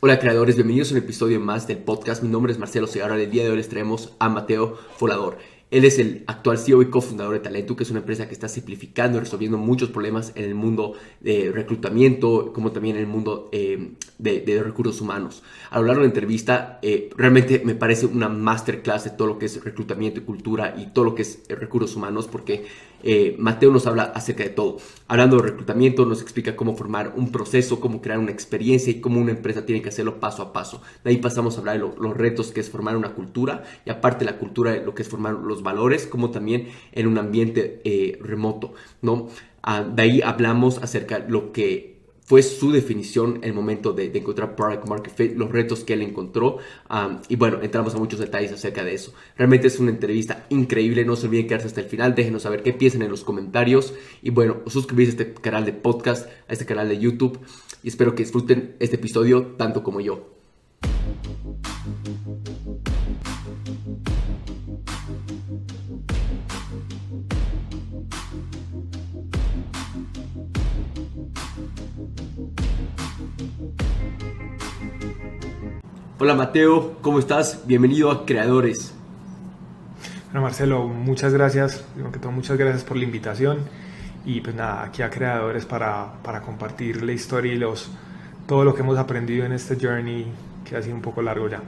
Hola creadores, bienvenidos a un episodio más del podcast. Mi nombre es Marcelo Segarra. El día de hoy les traemos a Mateo Volador. Él es el actual CEO y cofundador de Talentum, que es una empresa que está simplificando y resolviendo muchos problemas en el mundo de reclutamiento, como también en el mundo de recursos humanos. A lo largo de la entrevista, realmente me parece una masterclass de todo lo que es reclutamiento y cultura y todo lo que es recursos humanos, porque Mateo nos habla acerca de todo. Hablando de reclutamiento, nos explica cómo formar un proceso, cómo crear una experiencia y cómo una empresa tiene que hacerlo paso a paso. De ahí pasamos a hablar de los retos que es formar una cultura, y aparte de la cultura, lo que es formar los valores, como también en un ambiente remoto, ¿no? De ahí hablamos acerca de lo que fue su definición en el momento de encontrar Product Market Fit, los retos que él encontró, y bueno, entramos a muchos detalles acerca de eso. Realmente es una entrevista increíble. No se olviden quedarse hasta el final, déjenos saber qué piensan en los comentarios y bueno, suscribirse a este canal de podcast, a este canal de YouTube, y espero que disfruten este episodio tanto como yo. Hola Mateo, ¿cómo estás? Bienvenido a Creadores. Bueno, Marcelo, muchas gracias, primero que todo muchas gracias por la invitación y pues nada, aquí a Creadores para compartir la historia y todo lo que hemos aprendido en este journey que ha sido un poco largo ya.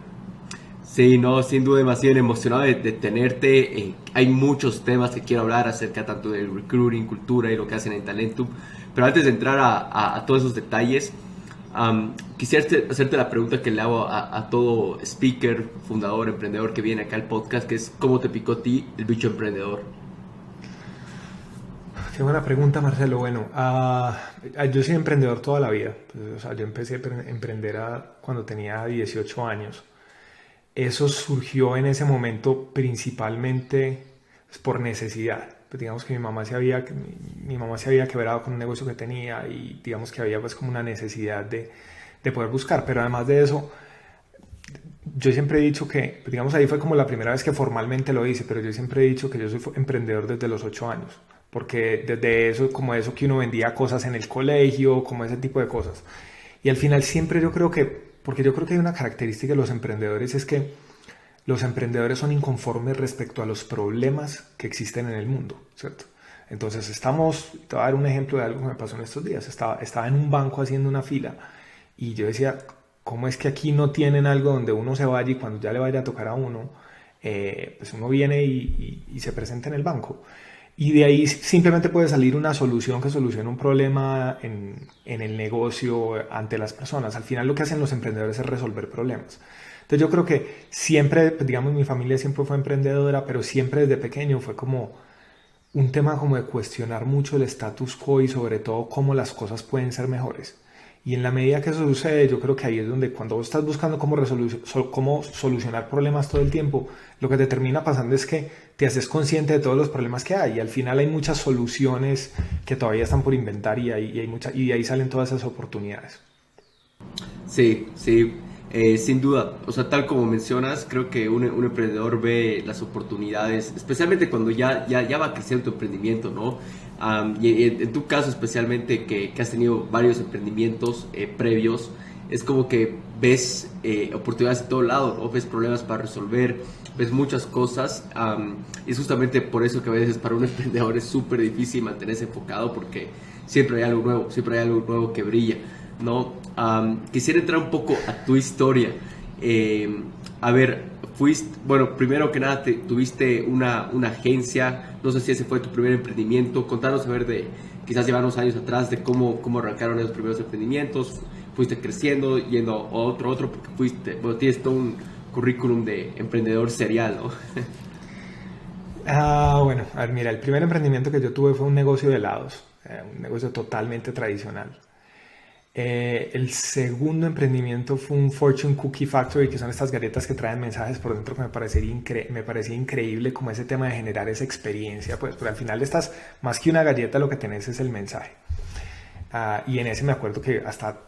Sí, no, sin duda demasiado emocionado de tenerte. Hay muchos temas que quiero hablar acerca tanto del recruiting, cultura y lo que hacen en Talentum. Pero antes de entrar a todos esos detalles, quisiera hacerte la pregunta que le hago a todo speaker, fundador, emprendedor que viene acá al podcast, que es ¿cómo te picó a ti el bicho emprendedor? Qué buena pregunta, Marcelo. Bueno, yo soy emprendedor toda la vida. Pues, o sea, yo empecé a emprender cuando tenía 18 años. Eso surgió en ese momento principalmente pues, por necesidad. Pues, digamos que mi mamá se había quebrado con un negocio que tenía y digamos que había pues como una necesidad de poder buscar. Pero además de eso, yo siempre he dicho que, pues, digamos ahí fue como la primera vez que formalmente lo hice, pero yo siempre he dicho que yo soy emprendedor desde los 8 años. Porque desde eso, como eso que uno vendía cosas en el colegio, como ese tipo de cosas. Y al final siempre yo creo que, porque yo creo que hay una característica de los emprendedores, es que los emprendedores son inconformes respecto a los problemas que existen en el mundo, ¿cierto? Entonces te voy a dar un ejemplo de algo que me pasó en estos días. Estaba en un banco haciendo una fila y yo decía, ¿cómo es que aquí no tienen algo donde uno se vaya y cuando ya le vaya a tocar a uno, pues uno viene y se presenta en el banco? Y de ahí simplemente puede salir una solución que solucione un problema en el negocio ante las personas. Al final lo que hacen los emprendedores es resolver problemas. Entonces yo creo que siempre, pues, digamos, mi familia siempre fue emprendedora, pero siempre desde pequeño fue como un tema como de cuestionar mucho el status quo y sobre todo cómo las cosas pueden ser mejores. Y en la medida que eso sucede, yo creo que ahí es donde cuando vos estás buscando cómo solucionar problemas todo el tiempo, lo que te termina pasando es que te haces consciente de todos los problemas que hay. Y al final hay muchas soluciones que todavía están por inventar y de ahí salen todas esas oportunidades. Sí, sí, sin duda. O sea, tal como mencionas, creo que un emprendedor ve las oportunidades, especialmente cuando ya va creciendo tu emprendimiento, ¿no? Y en tu caso especialmente, que has tenido varios emprendimientos previos, es como que ves oportunidades de todo lado, ¿no? Ves problemas para resolver, ves muchas cosas, y es justamente por eso que a veces para un emprendedor es súper difícil mantenerse enfocado, porque siempre hay algo nuevo, siempre hay algo nuevo que brilla, ¿no? Quisiera entrar un poco a tu historia. A ver, bueno, primero que nada tuviste una agencia, no sé si ese fue tu primer emprendimiento. Contanos, a ver, quizás llevar unos años atrás de cómo arrancaron esos primeros emprendimientos. Fuiste creciendo, yendo a otro, porque bueno, tienes todo un currículum de emprendedor serial, ¿no? Bueno, a ver, mira, el primer emprendimiento que yo tuve fue un negocio de helados, un negocio totalmente tradicional. El segundo emprendimiento fue un Fortune Cookie Factory, que son estas galletas que traen mensajes por dentro, que me parecía increíble como ese tema de generar esa experiencia, pues, porque al final estás, más que una galleta, lo que tenés es el mensaje. Y en ese me acuerdo que hasta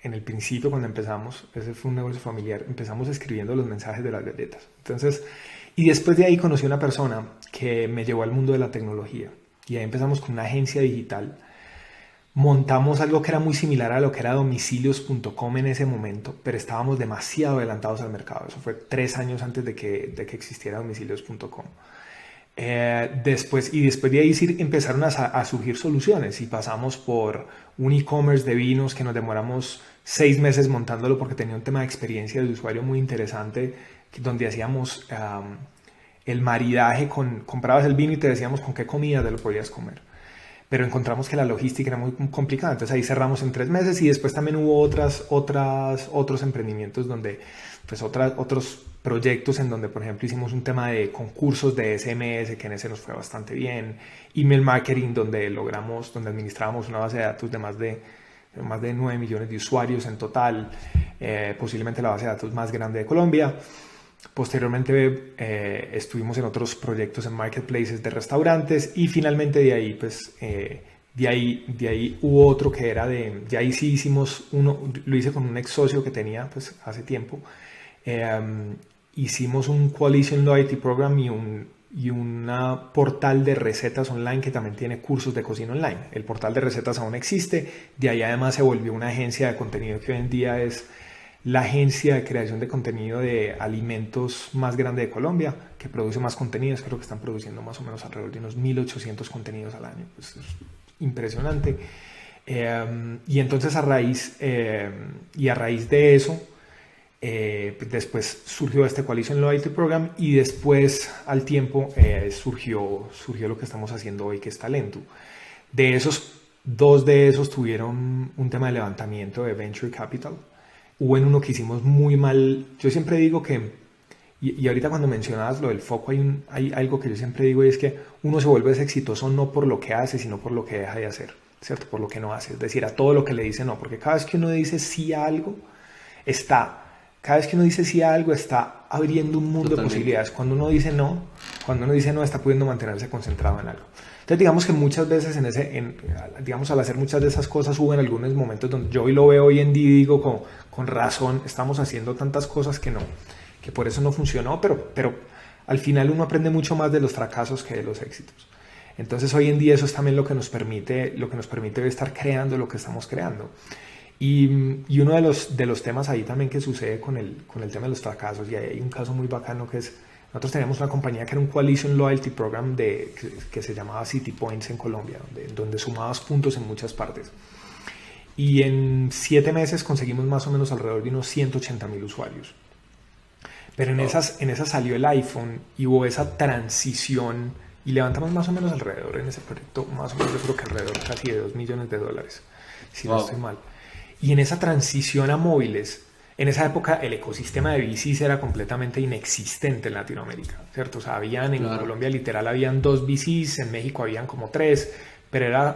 en el principio, cuando empezamos, ese fue un negocio familiar, empezamos escribiendo los mensajes de las galletas. Entonces, y después de ahí conocí a una persona que me llevó al mundo de la tecnología. Y ahí empezamos con una agencia digital Montamos algo que era muy similar a lo que era domicilios.com en ese momento, pero estábamos demasiado adelantados al mercado. Eso fue 3 años antes de que existiera domicilios.com. Después de ahí sí empezaron a surgir soluciones y pasamos por un e-commerce de vinos que nos demoramos 6 meses montándolo porque tenía un tema de experiencia de usuario muy interesante, donde hacíamos el maridaje comprabas el vino y te decíamos con qué comida te lo podías comer. Pero encontramos que la logística era muy complicada, entonces ahí cerramos en 3 meses y después también hubo otros emprendimientos donde, pues otros proyectos en donde, por ejemplo, hicimos un tema de concursos de SMS, que en ese nos fue bastante bien, email marketing, donde administrábamos una base de datos de más de 9 millones de usuarios en total, posiblemente la base de datos más grande de Colombia. Posteriormente estuvimos en otros proyectos en marketplaces de restaurantes y finalmente de ahí, pues, de ahí hubo otro que era de ahí sí hicimos uno, lo hice con un ex socio que tenía pues hace tiempo. Hicimos un Coalition Loyalty Program y una portal de recetas online que también tiene cursos de cocina online. El portal de recetas aún existe, de ahí además se volvió una agencia de contenido que hoy en día es la agencia de creación de contenido de alimentos más grande de Colombia, que produce más contenidos. Creo que están produciendo más o menos alrededor de unos 1.800 contenidos al año. Pues es impresionante. Y entonces a raíz de eso, después surgió este Coalition Loyalty Program y después al tiempo surgió lo que estamos haciendo hoy, que es Talentu. De esos, 2 de esos tuvieron un tema de levantamiento de Venture Capital. Hubo en uno que hicimos muy mal. Yo siempre digo que, y ahorita cuando mencionabas lo del foco, hay algo que yo siempre digo y es que uno se vuelve exitoso no por lo que hace, sino por lo que deja de hacer, ¿cierto? Por lo que no hace, es decir, a todo lo que le dice no, porque cada vez que uno dice sí a algo, está abriendo un mundo de posibilidades. Cuando uno dice no, está pudiendo mantenerse concentrado en algo. Entonces digamos que muchas veces al hacer muchas de esas cosas hubo en algunos momentos donde yo hoy lo veo hoy en día y digo con razón, estamos haciendo tantas cosas que por eso no funcionó, pero al final uno aprende mucho más de los fracasos que de los éxitos. Entonces hoy en día eso es también lo que nos permite estar creando lo que estamos creando. Y uno de los temas ahí también que sucede con el tema de los fracasos, y hay un caso muy bacano que es, nosotros teníamos una compañía que era un Coalition Loyalty Program que se llamaba City Points en Colombia, donde sumabas puntos en muchas partes. Y en 7 meses conseguimos más o menos alrededor de unos 180,000 usuarios. Pero en esas salió el iPhone y hubo esa transición y levantamos más o menos alrededor en ese proyecto, más o menos yo creo que alrededor casi de $2 millones, si no estoy mal. Y en esa transición a móviles, en esa época el ecosistema de VCs era completamente inexistente en Latinoamérica, ¿cierto? O sea, en Colombia literal habían 2 VCs, en México habían como 3, pero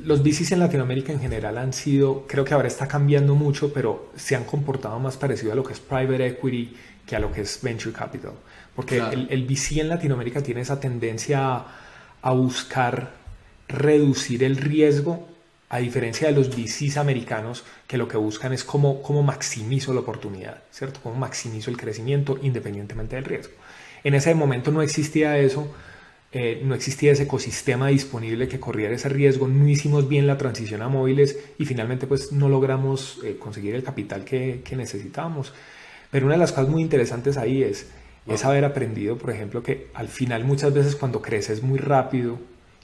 los VCs en Latinoamérica en general han sido, creo que ahora está cambiando mucho, pero se han comportado más parecido a lo que es private equity que a lo que es venture capital. Porque el VC en Latinoamérica tiene esa tendencia a buscar reducir el riesgo, a diferencia de los VCs americanos, que lo que buscan es cómo maximizo la oportunidad, ¿cierto? Cómo maximizo el crecimiento independientemente del riesgo. En ese momento no existía eso, no existía ese ecosistema disponible que corriera ese riesgo, no hicimos bien la transición a móviles y finalmente pues no logramos conseguir el capital que necesitábamos. Pero una de las cosas muy interesantes ahí es haber aprendido, por ejemplo, que al final muchas veces cuando creces muy rápido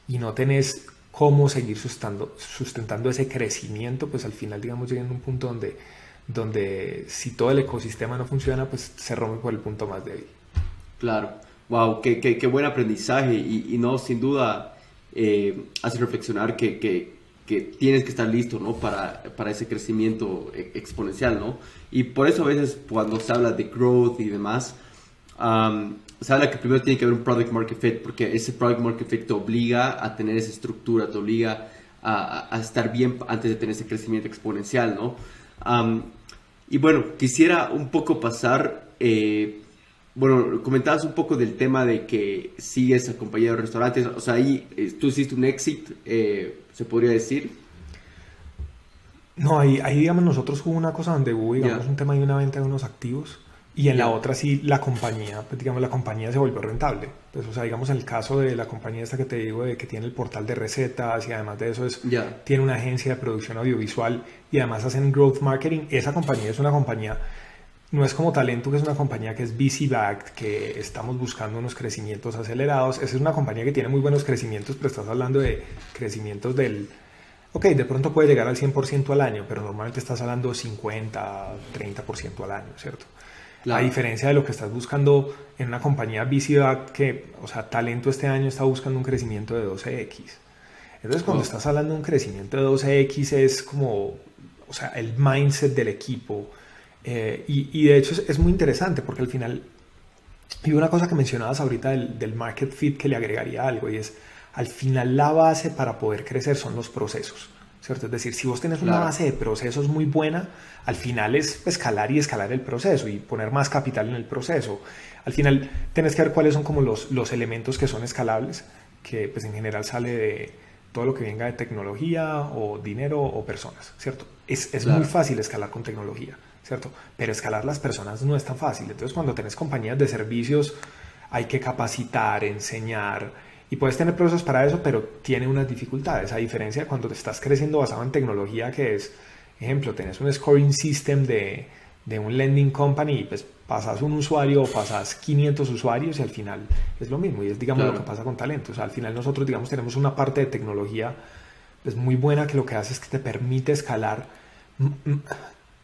y no tenés cómo seguir sustentando ese crecimiento, pues al final, digamos, llegan a un punto donde si todo el ecosistema no funciona, pues se rompe por el punto más débil. Claro, wow, qué buen aprendizaje y no, sin duda hace reflexionar que tienes que estar listo, ¿no? para ese crecimiento exponencial, ¿no? Y por eso a veces cuando se habla de growth y demás, se habla que primero tiene que haber un product market fit, porque ese product market fit te obliga a tener esa estructura, te obliga a estar bien antes de tener ese crecimiento exponencial, ¿no? Y bueno, quisiera un poco pasar, bueno, comentabas un poco del tema de que sigues acompañado de restaurantes, o sea, ahí tú hiciste un exit, se podría decir. No, ahí digamos nosotros hubo una cosa donde hubo, digamos, un tema de una venta de unos activos, y en la Ya. otra sí la compañía, pues digamos la compañía se volvió rentable. Pues, o sea, digamos en el caso de la compañía esta que te digo, de que tiene el portal de recetas y además de eso Ya. tiene una agencia de producción audiovisual y además hacen growth marketing, esa compañía es una compañía, no es como Talento, que es una compañía que es VC-backed, que estamos buscando unos crecimientos acelerados. Esa es una compañía que tiene muy buenos crecimientos, pero estás hablando de crecimientos del... Ok, de pronto puede llegar al 100% al año, pero normalmente estás hablando 50, 30% al año, ¿cierto? A Claro. diferencia de lo que estás buscando en una compañía VC-backed que, o sea, Talento este año está buscando un crecimiento de 12x. Entonces, cuando Wow. estás hablando de un crecimiento de 12x es como, o sea, el mindset del equipo. Y de hecho es muy interesante porque al final, y una cosa que mencionabas ahorita del market fit que le agregaría algo, y es, al final la base para poder crecer son los procesos, ¿cierto? Es decir, si vos tenés una Claro. base de procesos muy buena, al final es escalar y escalar el proceso y poner más capital en el proceso. Al final tenés que ver cuáles son como los elementos que son escalables, que pues en general sale de todo lo que venga de tecnología o dinero o personas, ¿cierto? Es muy Claro. fácil escalar con tecnología, ¿cierto? Pero escalar las personas no es tan fácil. Entonces, cuando tenés compañías de servicios, hay que capacitar, enseñar, y puedes tener procesos para eso, pero tiene unas dificultades, a diferencia de cuando te estás creciendo basado en tecnología, que es, ejemplo, tenés un scoring system de un lending company y pues pasas un usuario o pasas 500 usuarios y al final es lo mismo y es digamos lo que Claro. pasa con talento. O sea, al final nosotros digamos tenemos una parte de tecnología pues muy buena que lo que hace es que te permite escalar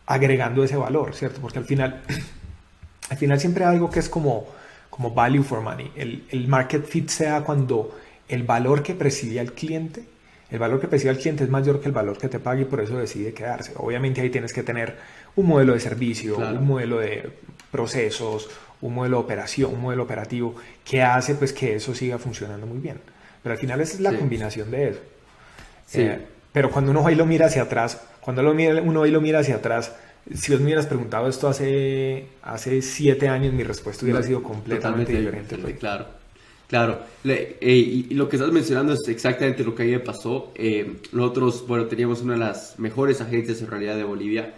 agregando ese valor, ¿cierto? Porque al final siempre hay algo que es como value for money. El market fit sea cuando el valor que percibe al cliente, el valor que percibe al cliente es mayor que el valor que te paga y por eso decide quedarse. Obviamente ahí tienes que tener un modelo de servicio, un Claro. modelo de procesos, un modelo de operación, un modelo operativo que hace pues que eso siga funcionando muy bien. Pero al final esa es la Sí. combinación de eso. Sí. Pero cuando uno va y lo mira hacia atrás, uno va y lo mira hacia atrás, si vos me hubieras preguntado esto hace 7 años, mi respuesta hubiera No, sido completamente totalmente diferente. diferente, Pues. claro. Claro. Y lo que estás mencionando es exactamente lo que a mí me pasó. Nosotros, bueno, teníamos una de las mejores agencias en realidad de Bolivia,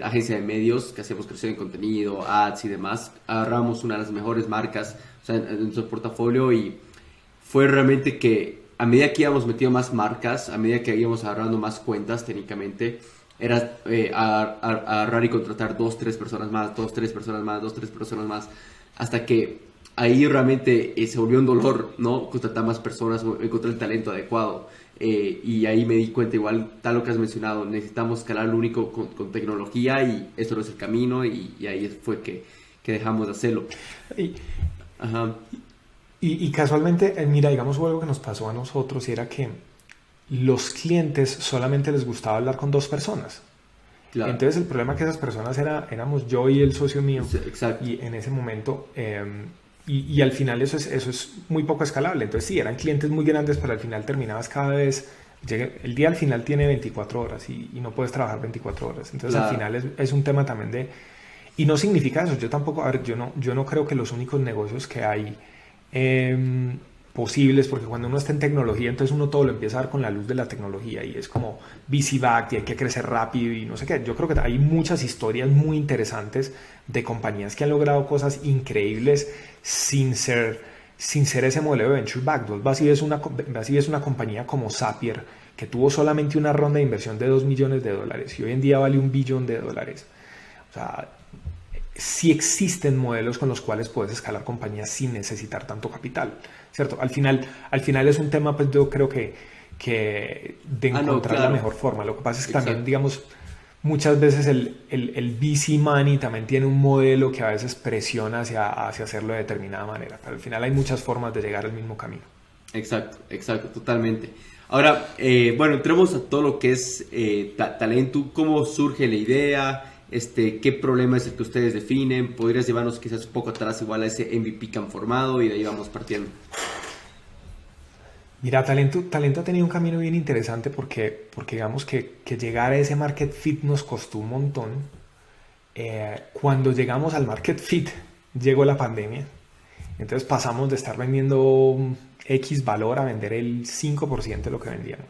agencia de medios, que hacemos crecer en contenido, ads y demás. Agarramos una de las mejores marcas, o sea, en nuestro portafolio y fue realmente que a medida que íbamos metiendo más marcas, a medida que íbamos agarrando más cuentas técnicamente, era agarrar y contratar dos, tres personas más, dos, tres personas más, dos, tres personas más, hasta que ahí realmente se volvió un dolor, ¿no? Contratar más personas, encontrar el talento adecuado. Y ahí me di cuenta, igual, tal lo que has mencionado, necesitamos escalar lo único con tecnología y eso no es el camino y ahí fue que dejamos de hacerlo. Y, Ajá, y casualmente, mira, digamos algo que nos pasó a nosotros y era que los clientes solamente les gustaba hablar con dos personas. claro. Entonces el problema que esas personas éramos yo y el socio mío Sí, exacto. y en ese momento y al final eso es muy poco escalable. Entonces sí, eran clientes muy grandes, pero al final terminabas cada vez, el día al final tiene 24 horas y no puedes trabajar 24 horas. Entonces al Claro. final es un tema también de... Y no significa eso, yo tampoco, a ver, yo no creo que los únicos negocios que hay posibles, porque cuando uno está en tecnología, entonces uno todo lo empieza a dar con la luz de la tecnología y es como VC-backed y hay que crecer rápido y no sé qué. Yo creo que hay muchas historias muy interesantes de compañías que han logrado cosas increíbles sin ser ese modelo de venture backed. Vos vas y ves una compañía como Zapier que tuvo solamente una ronda de inversión de 2 millones de dólares y hoy en día vale 1 billón de dólares. O sea, sí existen modelos con los cuales puedes escalar compañías sin necesitar tanto capital, ¿cierto? Al final es un tema, pues yo creo que de Ah, no, encontrar la claro. mejor forma. Lo que pasa es que también, Exacto. digamos, muchas veces el VC money también tiene un modelo que a veces presiona hacia hacerlo de determinada manera, pero al final hay muchas formas de llegar al mismo camino. Exacto, exacto, totalmente. Ahora, bueno, entremos a todo lo que es talento. ¿Cómo surge la idea? ¿Qué problema es el que ustedes definen? ¿Podrías llevarnos quizás un poco atrás igual a ese MVP que han formado y de ahí vamos partiendo? Mira, talento ha tenido un camino bien interesante porque digamos que llegar a ese market fit nos costó un montón. Cuando llegamos al market fit, llegó la pandemia. Entonces pasamos de estar vendiendo X valor a vender el 5% de lo que vendíamos.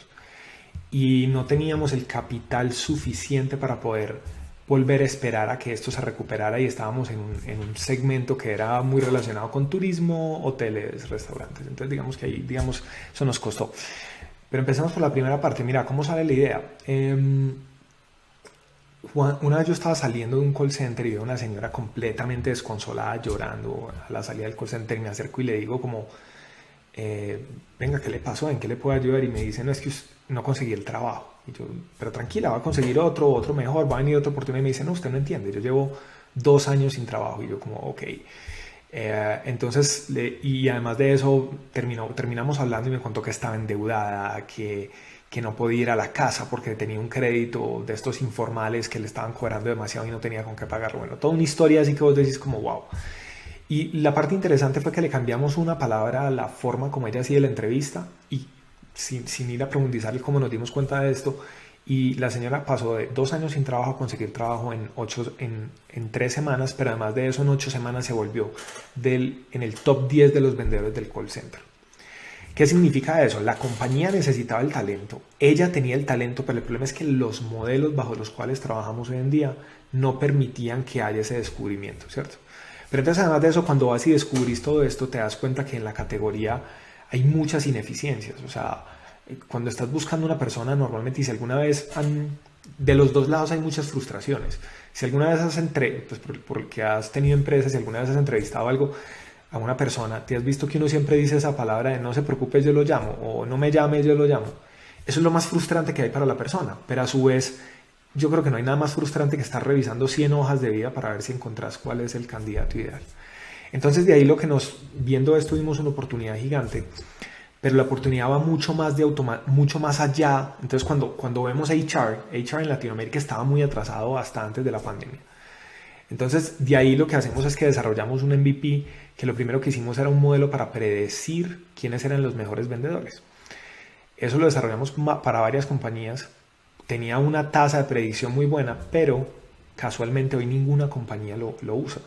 Y no teníamos el capital suficiente para poder volver a esperar a que esto se recuperara y estábamos en un segmento que era muy relacionado con turismo, hoteles, restaurantes. Entonces digamos que ahí, digamos, eso nos costó. Pero empezamos por la primera parte. Mira, ¿cómo sale la idea? Una vez yo estaba saliendo de un call center y veo una señora completamente desconsolada llorando a la salida del call center y me acerco y le digo como, venga, ¿qué le pasó? ¿En qué le puedo ayudar? Y me dice, no, es que no conseguí el trabajo. Y yo, pero tranquila, va a conseguir otro mejor, va a venir otra oportunidad. Y me dice, no, usted no entiende, yo llevo 2 años sin trabajo. Y yo como, ok. Entonces, y además de eso, terminamos hablando y me contó que estaba endeudada, que no podía ir a la casa porque tenía un crédito de estos informales que le estaban cobrando demasiado y no tenía con qué pagarlo. Bueno, toda una historia así que vos decís como, wow. Y la parte interesante fue que le cambiamos una palabra a la forma como ella hacía la entrevista y sin ir a profundizar cómo nos dimos cuenta de esto. Y la señora pasó de 2 años sin trabajo a conseguir trabajo en 3 semanas, pero además de eso en 8 semanas se volvió en el top 10 de los vendedores del call center. ¿Qué significa eso? La compañía necesitaba el talento, ella tenía el talento, pero el problema es que los modelos bajo los cuales trabajamos hoy en día no permitían que haya ese descubrimiento, ¿cierto? Pero entonces además de eso, cuando vas y descubrís todo esto, te das cuenta que en la categoría hay muchas ineficiencias. O sea, cuando estás buscando una persona, normalmente, y si alguna vez de los dos lados hay muchas frustraciones. Si alguna vez pues porque has tenido empresas, si alguna vez has entrevistado algo a una persona, te has visto que uno siempre dice esa palabra de no se preocupe, yo lo llamo, o no me llame, yo lo llamo. Eso es lo más frustrante que hay para la persona, pero a su vez yo creo que no hay nada más frustrante que estar revisando 100 hojas de vida para ver si encontrás cuál es el candidato ideal. Entonces de ahí viendo esto vimos una oportunidad gigante, pero la oportunidad va mucho más allá. Entonces cuando vemos HR en Latinoamérica estaba muy atrasado hasta antes de la pandemia. Entonces de ahí lo que hacemos es que desarrollamos un MVP, que lo primero que hicimos era un modelo para predecir quiénes eran los mejores vendedores. Eso lo desarrollamos para varias compañías. Tenía una tasa de predicción muy buena, pero casualmente hoy ninguna compañía lo usa.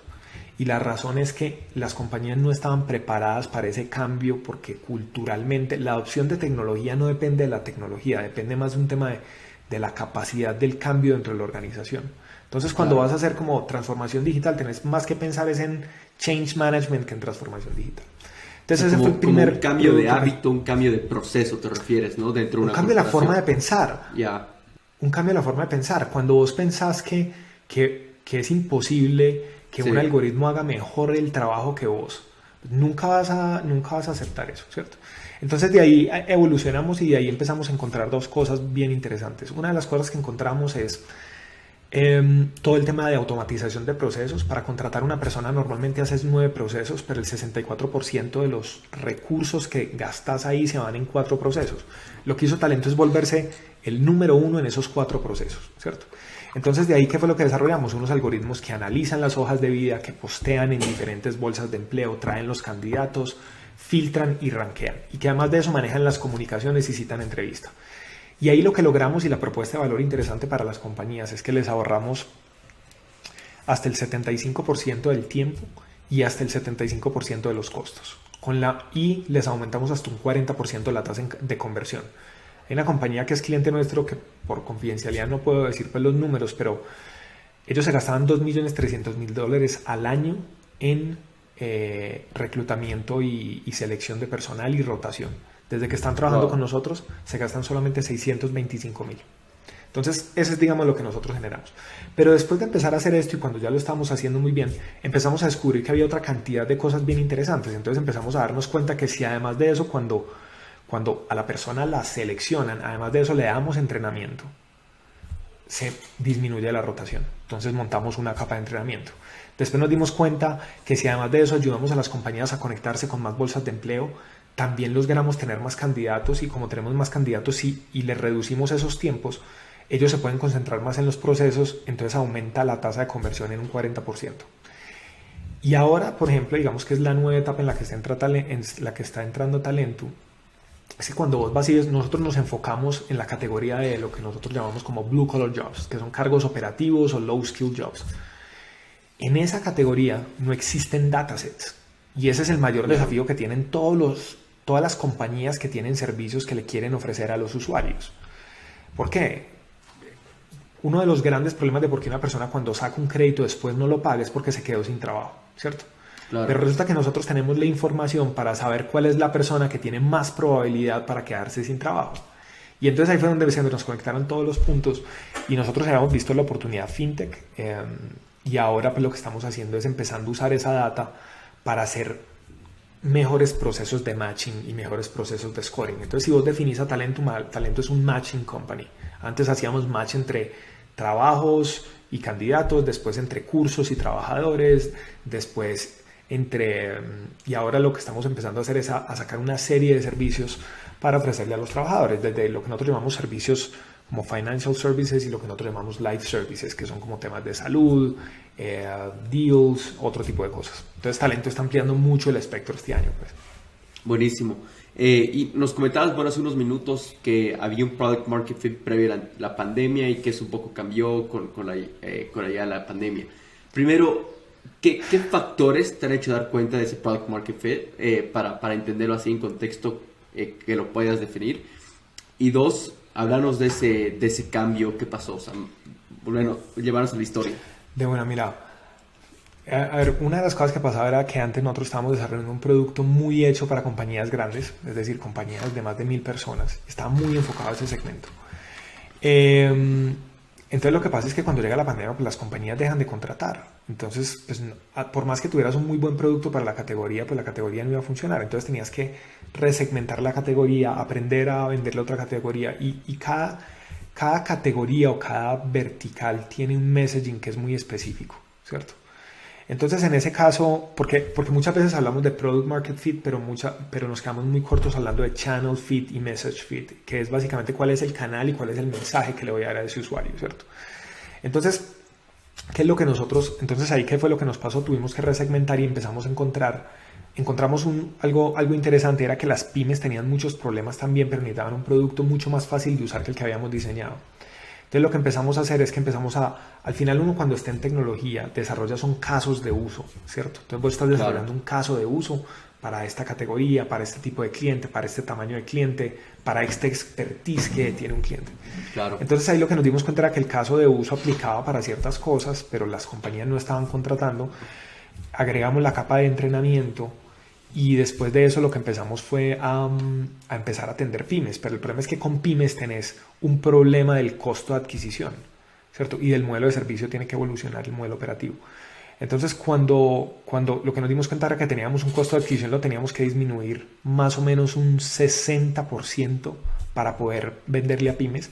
Y la razón es que las compañías no estaban preparadas para ese cambio porque culturalmente la adopción de tecnología no depende de la tecnología, depende más de un tema de la capacidad del cambio dentro de la organización. Entonces cuando vas a hacer como transformación digital, tenés más que pensar es en change management que en transformación digital. Entonces ese fue el primer un cambio de hábito, un cambio de proceso, te refieres, ¿no? Dentro de una un cambio de la forma de pensar. Ya. Un cambio de la forma de pensar. Cuando vos pensás que es imposible que un algoritmo haga mejor el trabajo que vos, nunca vas a aceptar eso, ¿cierto? Entonces de ahí evolucionamos y de ahí empezamos a encontrar 2 cosas bien interesantes. Una de las cosas que encontramos es todo el tema de automatización de procesos. Para contratar a una persona normalmente haces 9 procesos, pero el 64% de los recursos que gastas ahí se van en 4 procesos. Lo que hizo Talento es volverse el número 1 en esos 4 procesos, ¿cierto? Entonces de ahí, ¿qué fue lo que desarrollamos? Unos algoritmos que analizan las hojas de vida, que postean en diferentes bolsas de empleo, traen los candidatos, filtran y rankean, y que además de eso manejan las comunicaciones y citan entrevista. Y ahí lo que logramos, y la propuesta de valor interesante para las compañías, es que les ahorramos hasta el 75% del tiempo y hasta el 75% de los costos. Y les aumentamos hasta un 40% la tasa de conversión. Hay una compañía que es cliente nuestro que por confidencialidad no puedo decir pues los números, pero ellos se gastaban $2.300.000 al año en reclutamiento y selección de personal y rotación. Desde que están trabajando con nosotros, se gastan solamente $625.000. Entonces, ese es, digamos, lo que nosotros generamos. Pero después de empezar a hacer esto y cuando ya lo estábamos haciendo muy bien, empezamos a descubrir que había otra cantidad de cosas bien interesantes. Entonces empezamos a darnos cuenta que si además de eso, cuando a la persona la seleccionan, además de eso le damos entrenamiento, se disminuye la rotación. Entonces montamos una capa de entrenamiento. Después nos dimos cuenta que si además de eso ayudamos a las compañías a conectarse con más bolsas de empleo, también logramos tener más candidatos, y como tenemos más candidatos y les reducimos esos tiempos, ellos se pueden concentrar más en los procesos, entonces aumenta la tasa de conversión en un 40%. Y ahora, por ejemplo, digamos que es la nueva etapa en la que está entrando Talento. Es que cuando vos vas y nosotros nos enfocamos en la categoría de lo que nosotros llamamos como blue collar jobs, que son cargos operativos o low skill jobs. En esa categoría no existen datasets, y ese es el mayor desafío que tienen todas las compañías que tienen servicios que le quieren ofrecer a los usuarios. ¿Por qué? uno de los grandes problemas de por qué una persona cuando saca un crédito después no lo paga es porque se quedó sin trabajo, ¿cierto? Claro. Pero resulta que nosotros tenemos la información para saber cuál es la persona que tiene más probabilidad para quedarse sin trabajo. Y entonces ahí fue donde se nos conectaron todos los puntos y nosotros habíamos visto la oportunidad fintech y ahora pues lo que estamos haciendo es empezando a usar esa data para hacer mejores procesos de matching y mejores procesos de scoring. Entonces si vos definís a Talento, Talento es un matching company. Antes hacíamos match entre trabajos y candidatos, después entre cursos y trabajadores, después y ahora lo que estamos empezando a hacer es a sacar una serie de servicios para ofrecerle a los trabajadores, desde lo que nosotros llamamos servicios como financial services y lo que nosotros llamamos life services, que son como temas de salud, deals, otro tipo de cosas. Entonces Talento está ampliando mucho el espectro este año, pues. Buenísimo. Y nos comentabas, bueno, hace unos minutos que había un product market fit previo a la pandemia y que eso un poco cambió con la llegada de la pandemia. Primero, ¿qué factores te han hecho dar cuenta de ese product market fit para entenderlo así en contexto que lo puedas definir? Y dos, háblanos de ese cambio que pasó, o sea, bueno, llevarnos a la historia. De buena, mira, a ver, una de las cosas que pasaba era que antes nosotros estábamos desarrollando un producto muy hecho para compañías grandes, es decir, compañías de más de 1000 personas. Estaba muy enfocado a ese segmento. Entonces lo que pasa es que cuando llega la pandemia, pues las compañías dejan de contratar. Entonces, pues, por más que tuvieras un muy buen producto para la categoría, pues la categoría no iba a funcionar. Entonces tenías que resegmentar la categoría, aprender a venderle a otra categoría y cada categoría o cada vertical tiene un messaging que es muy específico, ¿cierto? Entonces en ese caso, porque muchas veces hablamos de product market fit, pero nos quedamos muy cortos hablando de channel fit y message fit, que es básicamente cuál es el canal y cuál es el mensaje que le voy a dar a ese usuario, ¿cierto? Entonces, ¿qué es lo que entonces ahí qué fue lo que nos pasó? Tuvimos que resegmentar y encontramos algo interesante, era que las pymes tenían muchos problemas también, pero necesitaban un producto mucho más fácil de usar que el que habíamos diseñado. Entonces lo que empezamos a hacer es que al final uno cuando está en tecnología desarrolla son casos de uso, ¿cierto? Entonces vos estás desarrollando un caso de uso para esta categoría, para este tipo de cliente, para este tamaño de cliente, para este expertise que tiene un cliente. Claro. Entonces ahí lo que nos dimos cuenta era que el caso de uso aplicaba para ciertas cosas, pero las compañías no estaban contratando. Agregamos la capa de entrenamiento y después de eso lo que empezamos fue a empezar a atender pymes, pero el problema es que con pymes tenés un problema del costo de adquisición, ¿cierto? Y del modelo de servicio tiene que evolucionar el modelo operativo. Entonces cuando lo que nos dimos cuenta era que teníamos un costo de adquisición, lo teníamos que disminuir más o menos un 60% para poder venderle a pymes.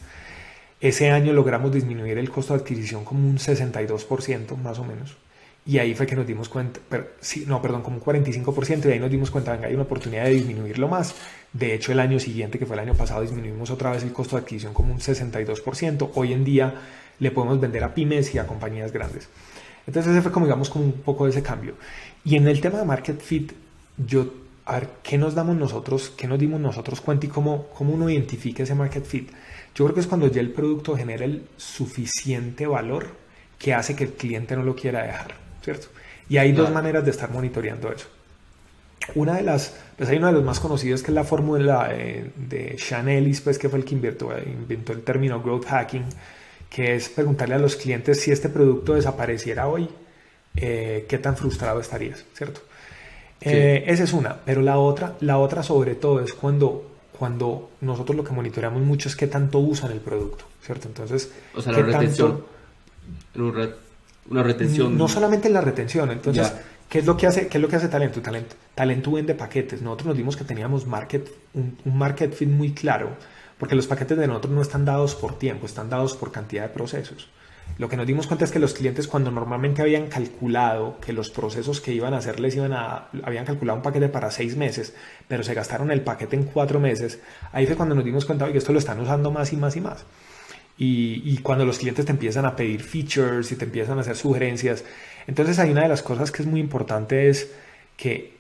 Ese año logramos disminuir el costo de adquisición como un 62% más o menos. Y ahí fue que nos dimos cuenta, como un 45%, y ahí nos dimos cuenta, venga, hay una oportunidad de disminuirlo más. De hecho, el año siguiente, que fue el año pasado, disminuimos otra vez el costo de adquisición como un 62%. Hoy en día le podemos vender a pymes y a compañías grandes. Entonces ese fue como un poco de ese cambio. Y en el tema de market fit, a ver, ¿qué nos dimos nosotros cuenta y cómo uno identifica ese market fit? Yo creo que es cuando ya el producto genera el suficiente valor que hace que el cliente no lo quiera dejar, ¿cierto? Y hay dos maneras de estar monitoreando eso. Hay una de las más conocidas que es la fórmula de Sean Ellis, pues, que fue el que inventó el término growth hacking, que es preguntarle a los clientes si este producto desapareciera hoy, qué tan frustrado estarías, ¿cierto? Sí. Esa es una, pero la otra sobre todo es cuando nosotros lo que monitoreamos mucho es qué tanto usan el producto, ¿cierto? Entonces, o sea, la retención. Una retención. No solamente la retención. Entonces, ¿qué es lo que hace Talento? Talento vende paquetes. Nosotros nos dimos que teníamos un market fit muy claro, porque los paquetes de nosotros no están dados por tiempo, están dados por cantidad de procesos. Lo que nos dimos cuenta es que los clientes, cuando normalmente habían calculado que los procesos que iban a hacer habían calculado un paquete para 6 meses, pero se gastaron el paquete en 4 meses, ahí fue cuando nos dimos cuenta que esto lo están usando más y más y más. Y cuando los clientes te empiezan a pedir features y te empiezan a hacer sugerencias, entonces hay una de las cosas que es muy importante es que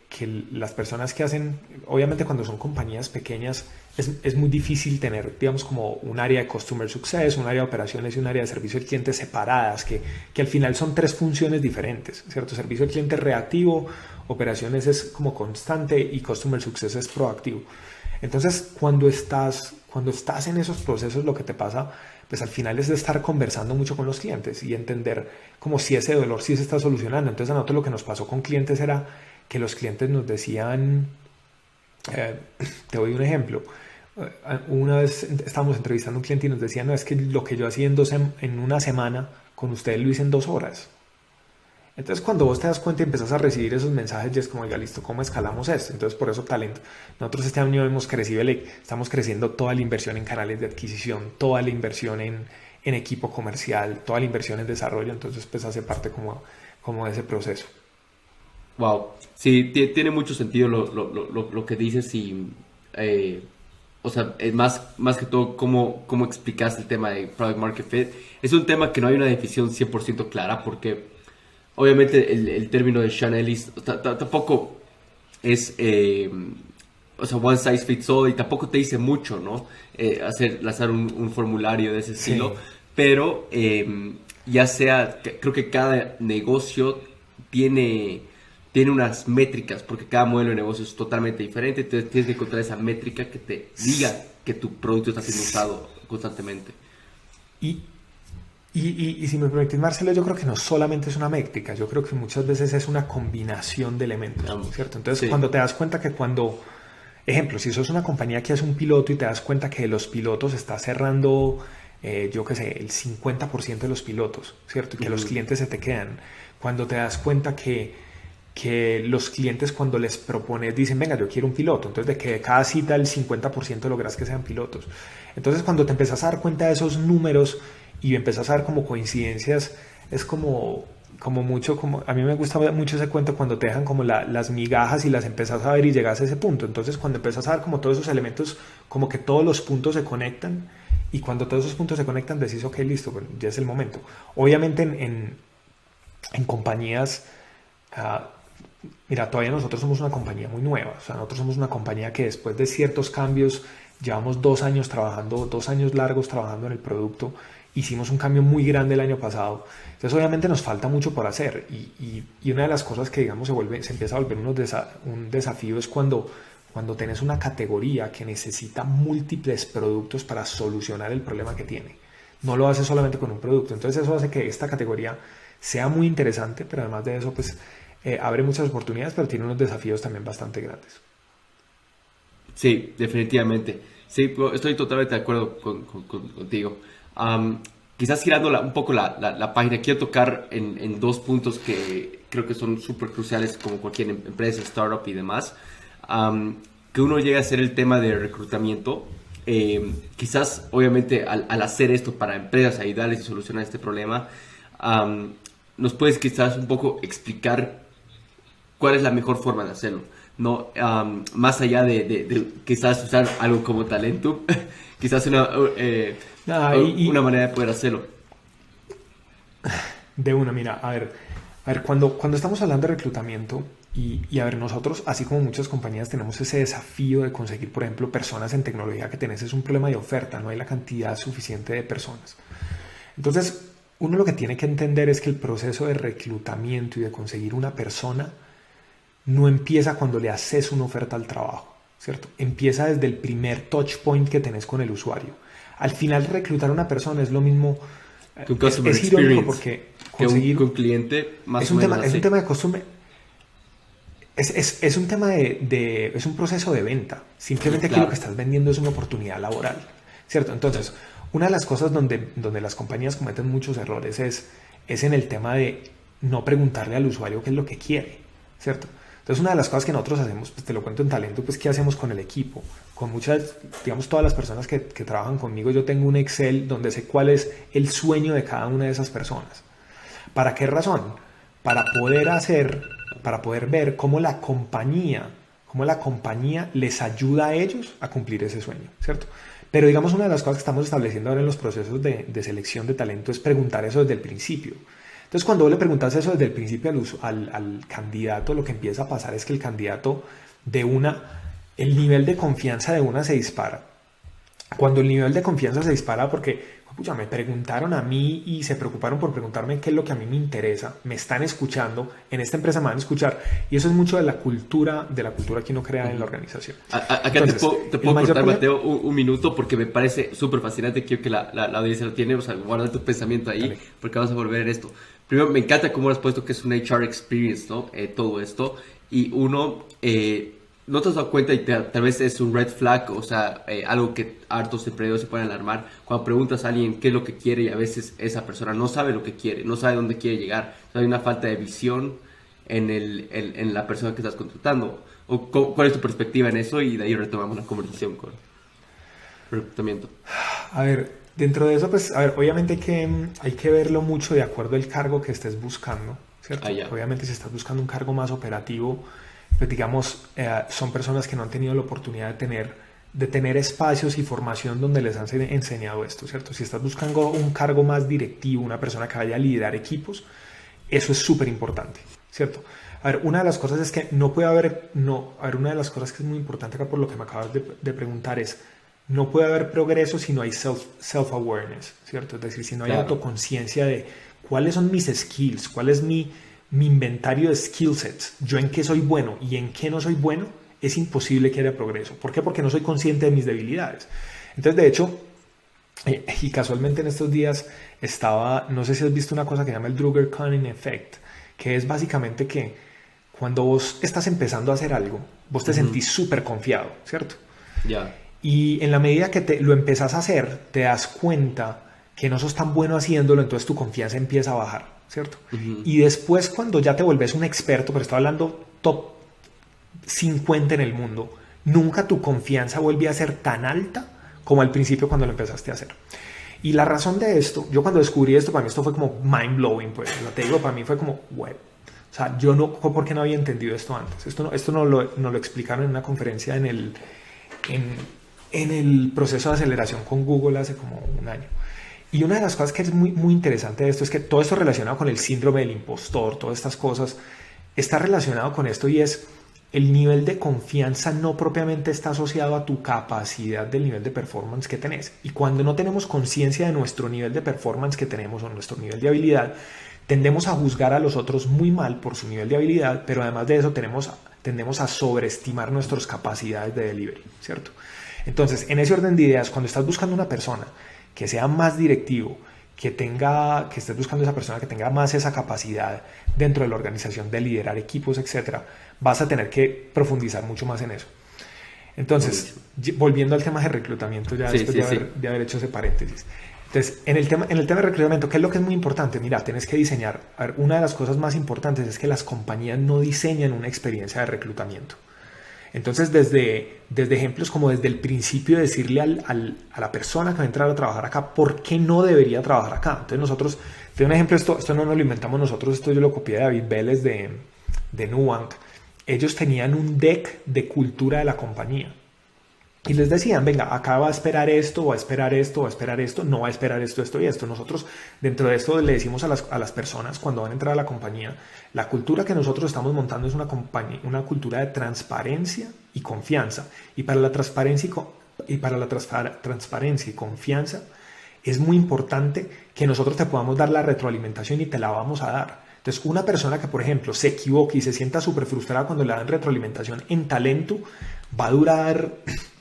las personas que hacen, obviamente cuando son compañías pequeñas, es muy difícil tener, digamos, como un área de Customer Success, un área de operaciones y un área de servicio al cliente separadas, que al final son 3 funciones diferentes, ¿cierto? Servicio al cliente es reactivo, operaciones es como constante y Customer Success es proactivo. Entonces, cuando estás en esos procesos, lo que te pasa pues al final es de estar conversando mucho con los clientes y entender como si ese dolor sí se está solucionando. Entonces a nosotros lo que nos pasó con clientes era que los clientes nos decían, te doy un ejemplo. Una vez estábamos entrevistando a un cliente y nos decía, no, es que lo que yo hacía en una semana, con ustedes lo hice en 2 horas. Entonces cuando vos te das cuenta y empezás a recibir esos mensajes, ya es como, ya listo, ¿cómo escalamos esto? Entonces por eso talento. Nosotros este año hemos crecido, estamos creciendo toda la inversión en canales de adquisición, toda la inversión en equipo comercial, toda la inversión en desarrollo, entonces pues hace parte como de ese proceso. Wow, sí, tiene mucho sentido lo que dices y, o sea, más que todo, cómo explicas el tema de Product Market Fit. Es un tema que no hay una definición 100% clara porque obviamente el término de Sean Ellis tampoco es, o sea, one size fits all y tampoco te dice mucho, ¿no? Lanzar un formulario de ese estilo, Sí. pero ya sea, creo que cada negocio tiene unas métricas, porque cada modelo de negocio es totalmente diferente, entonces tienes que encontrar esa métrica que te diga que tu producto está siendo usado constantemente. Y, y si me permitís, Marcelo, yo creo que no solamente es una métrica, yo creo que muchas veces es una combinación de elementos, Ambos. ¿cierto? Entonces, Sí. cuando te das cuenta que ejemplo, si sos una compañía que hace un piloto y te das cuenta que de los pilotos está cerrando, yo qué sé, el 50% de los pilotos, ¿cierto? Y que los Ujú. clientes se te quedan. Cuando te das cuenta que los clientes cuando les propones dicen, venga, yo quiero un piloto, entonces de que de cada cita el 50% logras que sean pilotos. Entonces cuando te empezás a dar cuenta de esos números y empezás a ver como coincidencias, es como mucho, como a mí me gusta mucho ese cuento cuando te dejan como las migajas y las empezás a ver y llegas a ese punto. Entonces cuando empezás a ver como todos esos elementos, como que todos los puntos se conectan y cuando todos esos puntos se conectan decís, ok, listo, bueno, ya es el momento. Obviamente en compañías... Uh, Mira, todavía nosotros somos una compañía muy nueva, o sea, nosotros somos una compañía que después de ciertos cambios, llevamos 2 años trabajando, 2 años largos trabajando en el producto, hicimos un cambio muy grande el año pasado, entonces obviamente nos falta mucho por hacer y una de las cosas que digamos se empieza a volver un desafío es cuando tenés una categoría que necesita múltiples productos para solucionar el problema que tiene, no lo hace solamente con un producto, entonces eso hace que esta categoría sea muy interesante, pero además de eso pues abre muchas oportunidades, pero tiene unos desafíos también bastante grandes. Sí, definitivamente. Sí, estoy totalmente de acuerdo contigo. Quizás girando un poco la página, quiero tocar en dos puntos que creo que son súper cruciales como cualquier empresa, startup y demás. Que uno llega a ser el tema de reclutamiento. Quizás, obviamente, al hacer esto para empresas, ayudarles a solucionar este problema, nos puedes quizás un poco explicar cuál es la mejor forma de hacerlo, ¿no? Más allá de quizás usar algo como Talentum, quizás una manera de poder hacerlo. De una, mira, a ver cuando estamos hablando de reclutamiento y a ver, nosotros, así como muchas compañías, tenemos ese desafío de conseguir, por ejemplo, personas en tecnología que tenés, es un problema de oferta, no hay la cantidad suficiente de personas. Entonces, uno lo que tiene que entender es que el proceso de reclutamiento y de conseguir una persona no empieza cuando le haces una oferta al trabajo, ¿cierto? Empieza desde el primer touch point que tenés con el usuario. Al final, reclutar a una persona es lo mismo, Que un customer es irónico experience, porque que conseguir... un cliente más Es o un menos tema, es así. un tema de costumbre, es un tema es un proceso de venta. Simplemente aquí lo que Claro, estás vendiendo es una oportunidad laboral, ¿cierto? Entonces, una de las cosas donde las compañías cometen muchos errores es en el tema de no preguntarle al usuario qué es lo que quiere, ¿cierto? Entonces, una de las cosas que nosotros hacemos, pues te lo cuento en Talento, pues qué hacemos con el equipo. Con muchas, digamos, todas las personas que trabajan conmigo, yo tengo un Excel donde sé cuál es el sueño de cada una de esas personas. ¿Para qué razón? Para para poder ver cómo la compañía les ayuda a ellos a cumplir ese sueño, ¿cierto? Pero digamos, una de las cosas que estamos estableciendo ahora en los procesos de selección de talento es preguntar eso desde el principio. Entonces, cuando vos le preguntas eso desde el principio al candidato, lo que empieza a pasar es que el candidato el nivel de confianza de una se dispara. Cuando el nivel de confianza se dispara, porque pucha, me preguntaron a mí y se preocuparon por preguntarme qué es lo que a mí me interesa, me están escuchando, en esta empresa me van a escuchar, y eso es mucho de la cultura que uno crea en la organización. Acá Entonces, te puedo cortar, Mateo, un minuto, porque me parece súper fascinante. Quiero que la audiencia lo tiene. O sea, guarda tu pensamiento ahí. Dale. Porque vamos a volver en esto. Primero, me encanta cómo has puesto que es un HR experience, ¿no? Todo esto. Y uno, no te has dado cuenta, y tal vez es un red flag, o sea, algo que hartos empleados se pueden alarmar. Cuando preguntas a alguien qué es lo que quiere, y a veces esa persona no sabe lo que quiere, no sabe dónde quiere llegar. O sea, hay una falta de visión en la persona que estás contratando. ¿Cuál es tu perspectiva en eso? Y de ahí retomamos la conversación con reclutamiento. A ver, dentro de eso, pues, a ver, obviamente hay que verlo mucho de acuerdo al cargo que estés buscando, ¿cierto? Obviamente, si estás buscando un cargo más operativo, pues, digamos, son personas que no han tenido la oportunidad de tener espacios y formación donde les han enseñado esto, ¿cierto? Si estás buscando un cargo más directivo, una persona que vaya a liderar equipos, eso es súper importante, ¿cierto? A ver, una de las cosas es que una de las cosas que es muy importante acá por lo que me acabas de preguntar es, no puede haber progreso si no hay self-awareness, ¿cierto? Es decir, si no hay autoconciencia de cuáles son mis skills, cuál es mi inventario de skill sets, yo en qué soy bueno y en qué no soy bueno, es imposible que haya progreso. ¿Por qué? Porque no soy consciente de mis debilidades. Entonces, de hecho, y casualmente en estos días no sé si has visto una cosa que se llama el Drucker-Koenig Effect, que es básicamente que cuando vos estás empezando a hacer algo, vos te sentís súper confiado, ¿cierto? Ya. Y en la medida que lo empezás a hacer, te das cuenta que no sos tan bueno haciéndolo, entonces tu confianza empieza a bajar, ¿cierto? Y después, cuando ya te vuelves un experto, pero estoy hablando top 50 en el mundo, nunca tu confianza vuelve a ser tan alta como al principio cuando lo empezaste a hacer. Y la razón de esto, yo cuando descubrí esto, para mí esto fue como mind blowing, pues, te digo, para mí fue como, wow. O sea, yo no, ¿por qué no había entendido esto antes? Esto no lo explicaron en una conferencia en el proceso de aceleración con Google hace como un año. Y una de las cosas que es muy, muy interesante de esto es que todo esto relacionado con el síndrome del impostor, todas estas cosas, está relacionado con esto, y es el nivel de confianza no propiamente está asociado a tu capacidad del nivel de performance que tenés. Y cuando no tenemos conciencia de nuestro nivel de performance que tenemos o nuestro nivel de habilidad, tendemos a juzgar a los otros muy mal por su nivel de habilidad, pero además de eso tendemos a sobreestimar nuestras capacidades de delivery, ¿cierto? Entonces, en ese orden de ideas, cuando estás buscando una persona que sea más directivo, que estés buscando esa persona que tenga más esa capacidad dentro de la organización de liderar equipos, etcétera, vas a tener que profundizar mucho más en eso. Entonces, volviendo al tema de reclutamiento, ya después de haber hecho ese paréntesis. Entonces, en el tema de reclutamiento, ¿qué es lo que es muy importante? Mira, tienes que diseñar. A ver, una de las cosas más importantes es que las compañías no diseñan una experiencia de reclutamiento. Entonces, desde ejemplos como desde el principio, decirle a la persona que va a entrar a trabajar acá por qué no debería trabajar acá. Entonces, te doy un ejemplo, esto no nos lo inventamos nosotros, esto yo lo copié de David Vélez de Nubank. Ellos tenían un deck de cultura de la compañía. Y les decían, venga, acá va a esperar esto, va a esperar esto, va a esperar esto, no va a esperar esto, esto y esto. Nosotros, dentro de esto, le decimos a las personas cuando van a entrar a la compañía, la cultura que nosotros estamos montando es una cultura de transparencia y confianza. Y para la transparencia y confianza es muy importante que nosotros te podamos dar la retroalimentación y te la vamos a dar. Entonces, una persona que, por ejemplo, se equivoque y se sienta súper frustrada cuando le dan retroalimentación en talento, va a durar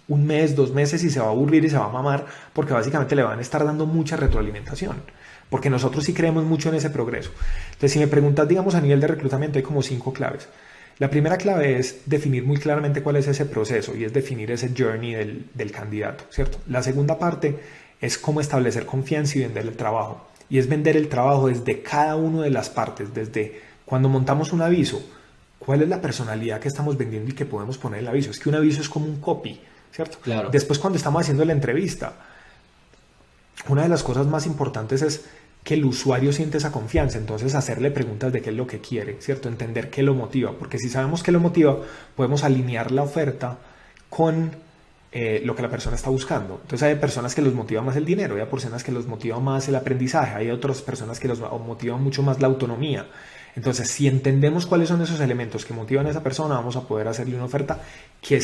un mes, 2 meses y se va a aburrir y se va a mamar, porque básicamente le van a estar dando mucha retroalimentación, porque nosotros sí creemos mucho en ese progreso. Entonces, si me preguntas, digamos, a nivel de reclutamiento, hay como 5 claves. La primera clave es definir muy claramente cuál es ese proceso, y es definir ese journey del candidato, ¿cierto? La segunda parte es cómo establecer confianza y vender el trabajo, y es vender el trabajo desde cada una de las partes, desde cuando montamos un aviso, cuál es la personalidad que estamos vendiendo y que podemos poner en el aviso. Es que un aviso es como un copy, ¿cierto? Claro. Después, cuando estamos haciendo la entrevista, una de las cosas más importantes es que el usuario siente esa confianza, entonces hacerle preguntas de qué es lo que quiere, ¿cierto? Entender qué lo motiva, porque si sabemos qué lo motiva, podemos alinear la oferta con lo que la persona está buscando. Entonces hay personas que los motiva más el dinero, hay personas que los motiva más el aprendizaje, hay otras personas que los motiva mucho más la autonomía. Entonces, si entendemos cuáles son esos elementos que motivan a esa persona, vamos a poder hacerle una oferta que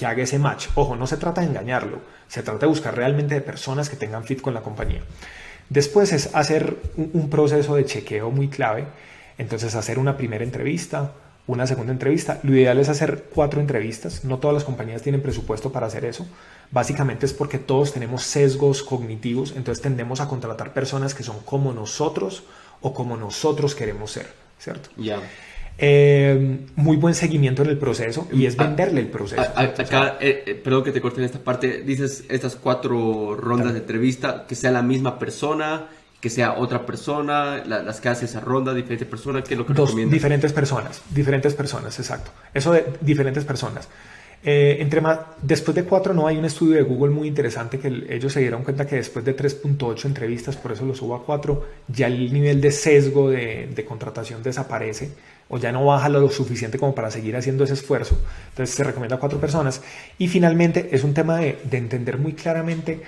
haga ese match. Ojo, no se trata de engañarlo, se trata de buscar realmente de personas que tengan fit con la compañía. Después es hacer un proceso de chequeo muy clave. Entonces, hacer una primera entrevista, una segunda entrevista. Lo ideal es hacer 4 entrevistas. No todas las compañías tienen presupuesto para hacer eso. Básicamente es porque todos tenemos sesgos cognitivos, entonces tendemos a contratar personas que son como nosotros o como nosotros queremos ser, ¿cierto? Ya. Muy buen seguimiento en el proceso y es venderle el proceso. Acá, perdón que te corte en esta parte, dices estas 4 rondas de entrevista, que sea la misma persona, que sea otra persona, las que hace esa ronda, diferente persona, ¿qué es lo que recomiendas? Diferentes personas, exacto. Eso de diferentes personas. Después de 4 no hay un estudio de Google muy interesante que ellos se dieron cuenta que después de 3.8 entrevistas, por eso lo subo a 4, ya el nivel de sesgo de contratación desaparece o ya no baja lo suficiente como para seguir haciendo ese esfuerzo. Entonces se recomienda 4 personas. Y finalmente es un tema de entender muy claramente,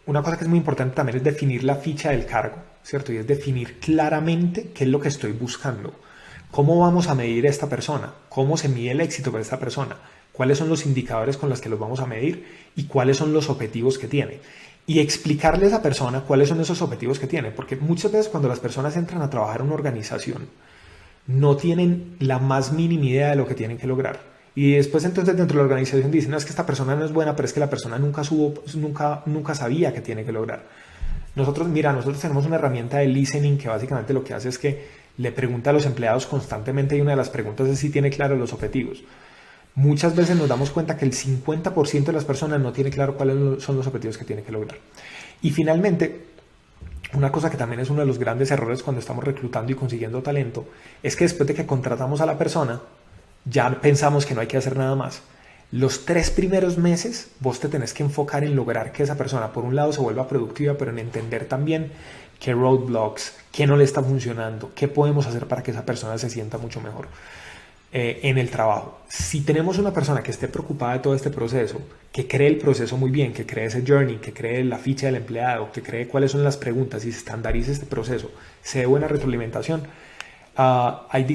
una cosa que es muy importante también es definir la ficha del cargo, ¿cierto? Y es definir claramente qué es lo que estoy buscando. ¿Cómo vamos a medir a esta persona? ¿Cómo se mide el éxito para esta persona? ¿Cuáles son los indicadores con los que los vamos a medir? ¿Y cuáles son los objetivos que tiene? Y explicarle a esa persona cuáles son esos objetivos que tiene. Porque muchas veces cuando las personas entran a trabajar en una organización, no tienen la más mínima idea de lo que tienen que lograr. Y después entonces dentro de la organización dicen, no, es que esta persona no es buena, pero es que la persona nunca sabía que tiene que lograr. Nosotros tenemos una herramienta de listening que básicamente lo que hace es que le pregunta a los empleados constantemente y una de las preguntas es si tiene claro los objetivos. Muchas veces nos damos cuenta que el 50% de las personas no tiene claro cuáles son los objetivos que tiene que lograr. Y finalmente, una cosa que también es uno de los grandes errores cuando estamos reclutando y consiguiendo talento es que después de que contratamos a la persona, ya pensamos que no hay que hacer nada más. Los 3 primeros meses vos te tenés que enfocar en lograr que esa persona por un lado se vuelva productiva, pero en entender también qué roadblocks, qué no le está funcionando, qué podemos hacer para que esa persona se sienta mucho mejor en el trabajo. Si tenemos una persona que esté preocupada de todo este proceso, que cree el proceso muy bien, que cree ese journey, que cree la ficha del empleado, que cree cuáles son las preguntas y se estandarice este proceso, se dé buena retroalimentación, hay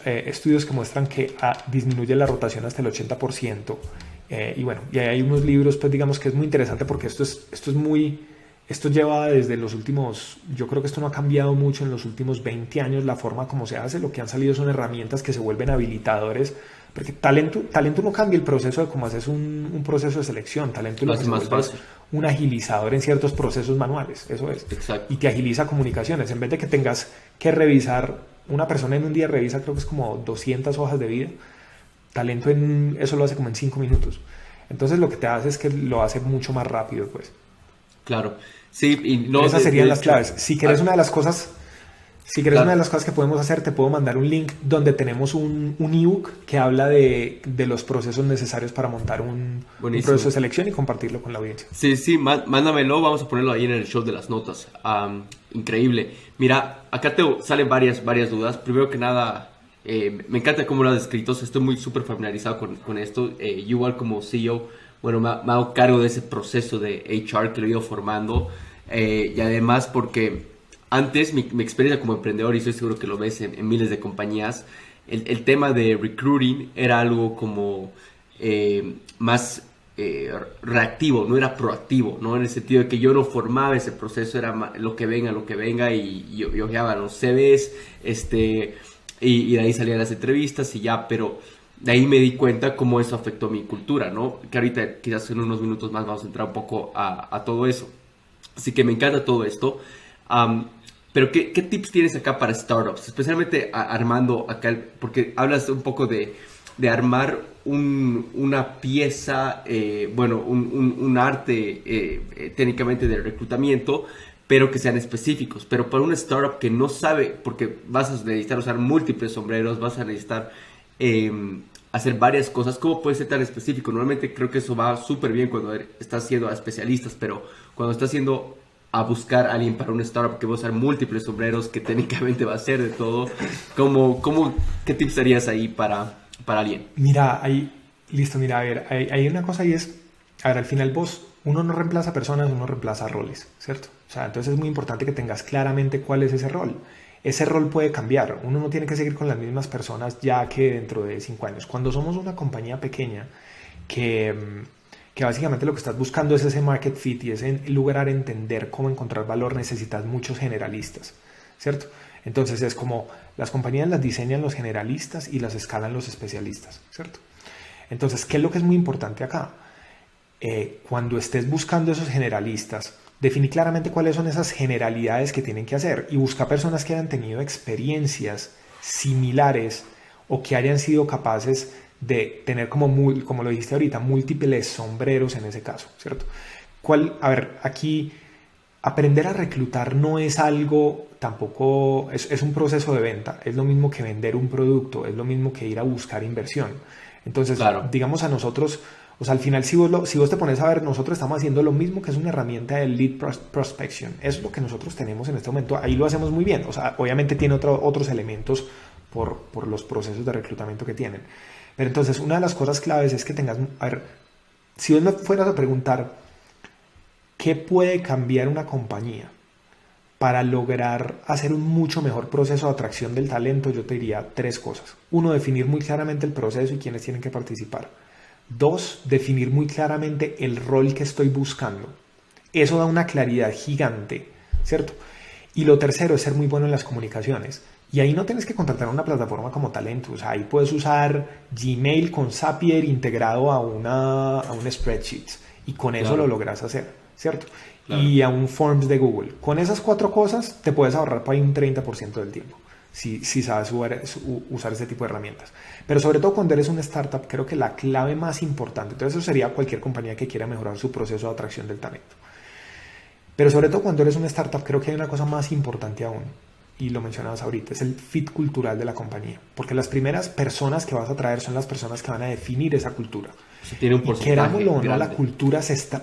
estudios que muestran que disminuye la rotación hasta el 80%. Y hay unos libros, pues digamos que es muy interesante porque esto lleva desde los últimos, yo creo que esto no ha cambiado mucho en los últimos 20 años la forma como se hace. Lo que han salido son herramientas que se vuelven habilitadores, porque talento no cambia el proceso de cómo haces un proceso de selección. Talento lo que se vuelve es un agilizador en ciertos procesos manuales, eso es. Exacto. Y te agiliza comunicaciones. En vez de que tengas que revisar, una persona en un día revisa creo que es como 200 hojas de vida, talento eso lo hace como en 5 minutos. Entonces lo que te hace es que lo hace mucho más rápido, pues. Claro. Sí, y esas serían las claves. Si quieres una de las cosas que podemos hacer, te puedo mandar un link donde tenemos un ebook que habla de los procesos necesarios para montar un proceso de selección y compartirlo con la audiencia. Sí, mándamelo, vamos a ponerlo ahí en el show de las notas. Increíble. Mira, acá te salen varias dudas. Primero que nada, me encanta cómo lo has descrito. Estoy muy súper familiarizado con esto. Yo igual como CEO, bueno, me hago cargo de ese proceso de HR que lo he ido formando. Y además porque antes mi experiencia como emprendedor, y estoy seguro que lo ves en miles de compañías, el tema de recruiting era algo como más reactivo, no era proactivo, ¿no? En el sentido de que yo no formaba ese proceso, era lo que venga, y yo ojeaba los CVs, y de ahí salían las entrevistas y ya, pero de ahí me di cuenta cómo eso afectó mi cultura, ¿no? Que ahorita quizás en unos minutos más vamos a entrar un poco a todo eso. Así que me encanta todo esto. Pero ¿qué tips tienes acá para startups? Especialmente armando acá, porque hablas un poco de armar una pieza, un arte técnicamente de reclutamiento, pero que sean específicos. Pero para una startup que no sabe, porque vas a necesitar usar múltiples sombreros, vas a necesitar hacer varias cosas, ¿cómo puede ser tan específico? Normalmente creo que eso va súper bien cuando estás haciendo a especialistas, pero cuando estás haciendo a buscar a alguien para una startup que va a usar múltiples sombreros, que técnicamente va a hacer de todo, ¿qué tips darías ahí para alguien? Mira, hay una cosa y es, a ver, al final uno no reemplaza personas, uno reemplaza roles, ¿cierto? O sea, entonces es muy importante que tengas claramente cuál es ese rol. Ese rol puede cambiar. Uno no tiene que seguir con las mismas personas ya que dentro de 5 años. Cuando somos una compañía pequeña que básicamente lo que estás buscando es ese market fit y es lograr entender cómo encontrar valor, necesitas muchos generalistas, ¿cierto? Entonces es como las compañías las diseñan los generalistas y las escalan los especialistas, ¿cierto? Entonces, ¿qué es lo que es muy importante acá? Cuando estés buscando esos generalistas, definir claramente cuáles son esas generalidades que tienen que hacer y buscar personas que hayan tenido experiencias similares o que hayan sido capaces de tener como lo dijiste ahorita, múltiples sombreros en ese caso, ¿cierto? A ver, aquí aprender a reclutar no es algo tampoco, es un proceso de venta, es lo mismo que vender un producto, es lo mismo que ir a buscar inversión. Entonces, digamos a nosotros, o sea, al final si vos te pones a ver, nosotros estamos haciendo lo mismo que es una herramienta de lead prospection, es lo que nosotros tenemos en este momento, ahí lo hacemos muy bien, o sea, obviamente tiene otros elementos por los procesos de reclutamiento que tienen. Pero entonces, una de las cosas claves es que tengas, a ver, si vos me fueras a preguntar qué puede cambiar una compañía para lograr hacer un mucho mejor proceso de atracción del talento, yo te diría 3 cosas. 1, definir muy claramente el proceso y quiénes tienen que participar. 2, definir muy claramente el rol que estoy buscando. Eso da una claridad gigante, ¿cierto? Y lo tercero es ser muy bueno en las comunicaciones. Y ahí no tienes que contratar una plataforma como Talentus. Ahí puedes usar Gmail con Zapier integrado a un spreadsheet. Y con eso lo logras hacer, ¿cierto? Claro. Y a un Forms de Google. Con esas 4 cosas te puedes ahorrar para ahí un 30% del tiempo. Si sabes usar ese tipo de herramientas. Pero sobre todo cuando eres una startup, creo que la clave más importante, entonces eso sería cualquier compañía que quiera mejorar su proceso de atracción del talento. Pero sobre todo cuando eres una startup, creo que hay una cosa más importante aún. Y lo mencionabas ahorita, es el fit cultural de la compañía. Porque las primeras personas que vas a traer son las personas que van a definir esa cultura. Tiene un porcentaje y querámoslo o no, grande. la cultura se está...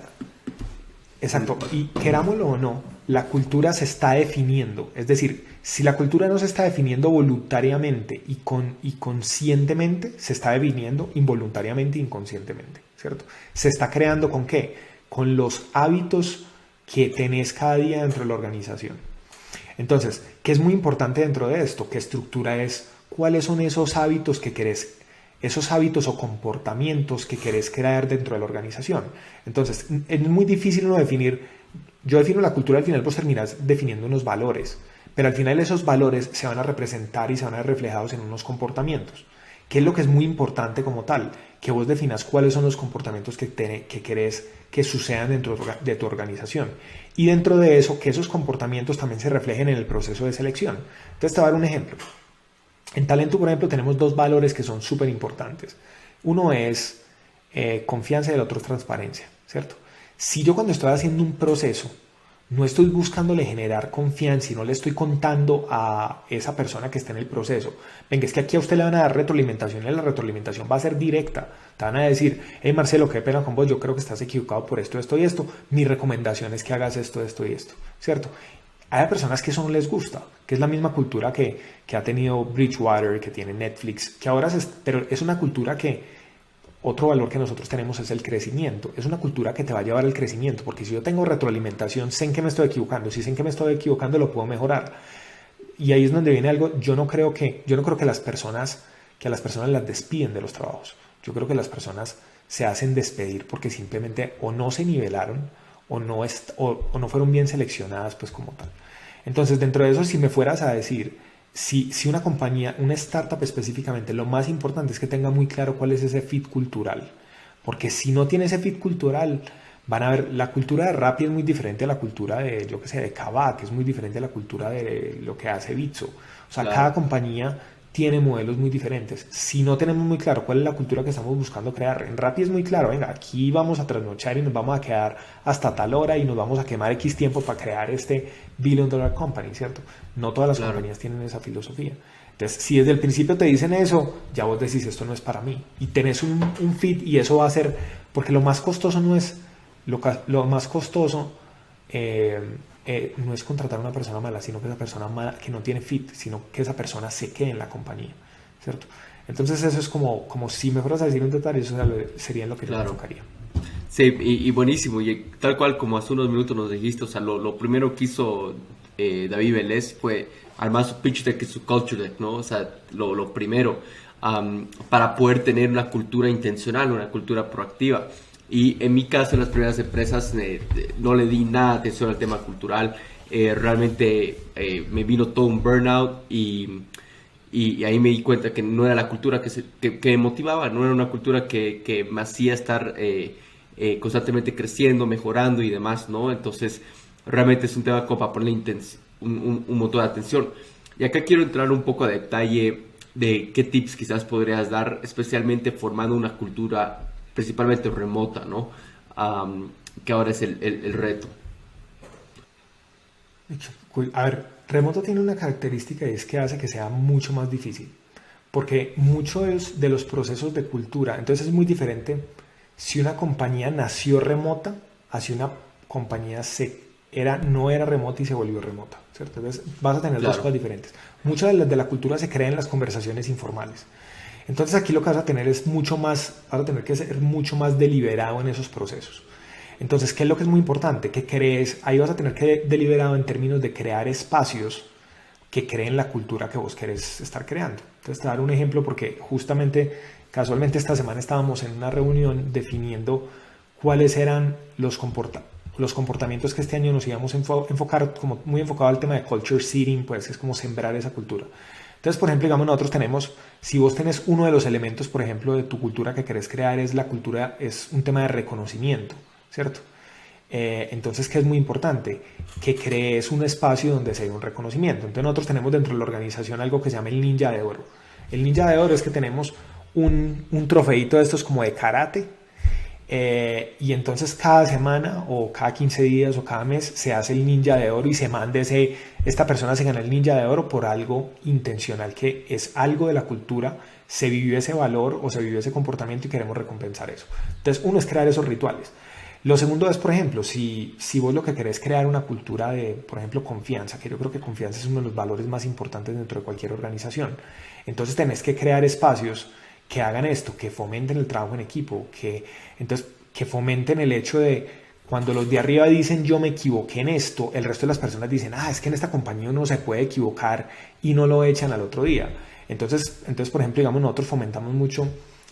Exacto. Y querámoslo o no, la cultura se está definiendo. Es decir, si la cultura no se está definiendo voluntariamente y conscientemente, se está definiendo involuntariamente e inconscientemente, ¿cierto? Se está creando ¿con qué? Con los hábitos que tenés cada día dentro de la organización. Entonces, ¿qué es muy importante dentro de esto? ¿Qué estructura es? ¿Cuáles son esos hábitos que querés? Esos hábitos o comportamientos que querés crear dentro de la organización. Entonces, es muy difícil uno definir. Yo defino la cultura, al final vos terminás definiendo unos valores, pero al final esos valores se van a representar y se van a ver reflejados en unos comportamientos. ¿Qué es lo que es muy importante como tal? Que vos definas cuáles son los comportamientos que querés que sucedan dentro de tu organización. Y dentro de eso, que esos comportamientos también se reflejen en el proceso de selección. Entonces te voy a dar un ejemplo. En Talento, por ejemplo, tenemos 2 valores que son súper importantes. Uno es confianza y el otro es transparencia, ¿cierto? Si yo cuando estoy haciendo un proceso no estoy buscándole generar confianza y no le estoy contando a esa persona que está en el proceso, venga, es que aquí a usted le van a dar retroalimentación y la retroalimentación va a ser directa. Te van a decir, hey Marcelo, qué pena con vos, yo creo que estás equivocado por esto, esto y esto. Mi recomendación es que hagas esto, esto y esto, ¿cierto? Hay personas que eso no les gusta, que es la misma cultura que ha tenido Bridgewater, que tiene Netflix, que ahora pero es una cultura que otro valor que nosotros tenemos es el crecimiento. Es una cultura que te va a llevar al crecimiento, porque si yo tengo retroalimentación, sé en qué me estoy equivocando. Si sé en qué me estoy equivocando, lo puedo mejorar. Y ahí es donde viene algo. Yo no creo que a las personas las despiden de los trabajos. Yo creo que las personas se hacen despedir porque simplemente o no se nivelaron o no fueron bien seleccionadas, pues como tal. Entonces, dentro de eso, si me fueras a decir, si una compañía, una startup específicamente, lo más importante es que tenga muy claro cuál es ese fit cultural. Porque si no tiene ese fit cultural, van a ver, la cultura de Rappi es muy diferente a la cultura de, yo qué sé, de Kavak, es muy diferente a la cultura de lo que hace Bitso. O sea, claro, cada compañía tiene modelos muy diferentes. Si no tenemos muy claro cuál es la cultura que estamos buscando crear, en Rappi es muy claro, venga, aquí vamos a trasnochar y nos vamos a quedar hasta tal hora y nos vamos a quemar X tiempo para crear este $1 billion company, ¿cierto? No todas las compañías tienen esa filosofía. Entonces, si desde el principio te dicen eso, ya vos decís, esto no es para mí. Y tenés un fit y eso va a ser, porque lo más costoso no es, lo más costoso no es contratar a una persona mala, sino que esa persona mala que no tiene fit, sino que esa persona se quede en la compañía, ¿cierto? Entonces eso es como si me fueras a decir un detalle, eso sería en lo que yo me enfocaría. Sí, y buenísimo, y tal cual como hace unos minutos nos dijiste, o sea, lo primero que hizo David Vélez fue armar su pitch deck y su culture deck, ¿no? O sea, lo primero, para poder tener una cultura intencional, una cultura proactiva. Y en mi caso, en las primeras empresas, no le di nada de atención al tema cultural. Realmente me vino todo un burnout y ahí me di cuenta que no era la cultura que me motivaba, no era una cultura que me hacía estar constantemente creciendo, mejorando y demás, ¿no? Entonces, realmente es un tema como para ponerle un montón de atención. Y acá quiero entrar un poco a detalle de qué tips quizás podrías dar, especialmente formando una cultura principalmente remota, ¿no? Que ahora es el reto. A ver, remoto tiene una característica y es que hace que sea mucho más difícil, porque muchos de los procesos de cultura, entonces es muy diferente si una compañía nació remota, a si una compañía no era remota y se volvió remota, ¿cierto? Entonces vas a tener dos Claro, cosas diferentes. Mucha de la cultura se crea en las conversaciones informales. Entonces aquí lo que vas a tener es vas a tener que ser mucho más deliberado en esos procesos. Entonces, ¿qué es lo que es muy importante? Que crees, ahí vas a tener que deliberado en términos de crear espacios que creen la cultura que vos querés estar creando. Entonces, te voy a dar un ejemplo porque justamente, casualmente esta semana estábamos en una reunión definiendo cuáles eran los comportamientos que este año nos íbamos a enfocar, como muy enfocado al tema de culture seeding, pues es como sembrar esa cultura. Entonces, por ejemplo, digamos, nosotros tenemos, si vos tenés uno de los elementos, por ejemplo, de tu cultura que querés crear, es la cultura, es un tema de reconocimiento, ¿cierto? Entonces, ¿qué es muy importante? Que crees un espacio donde se dé un reconocimiento. Entonces, nosotros tenemos dentro de la organización algo que se llama el Ninja de Oro. El Ninja de Oro es que tenemos un trofeito de estos como de karate, y entonces cada semana o cada 15 días o cada mes se hace el ninja de oro y se manda esta persona se gana el ninja de oro por algo intencional, que es algo de la cultura, se vivió ese valor o se vivió ese comportamiento y queremos recompensar eso. Entonces uno es crear esos rituales. Lo segundo es, por ejemplo, si vos lo que querés crear una cultura de, por ejemplo, confianza, que yo creo que confianza es uno de los valores más importantes dentro de cualquier organización, entonces tenés que crear espacios que hagan esto, que fomenten el trabajo en equipo, que fomenten el hecho de cuando los de arriba dicen yo me equivoqué en esto, el resto de las personas dicen, es que en esta compañía uno se puede equivocar y no lo echan al otro día. Entonces, por ejemplo, digamos, nosotros fomentamos mucho,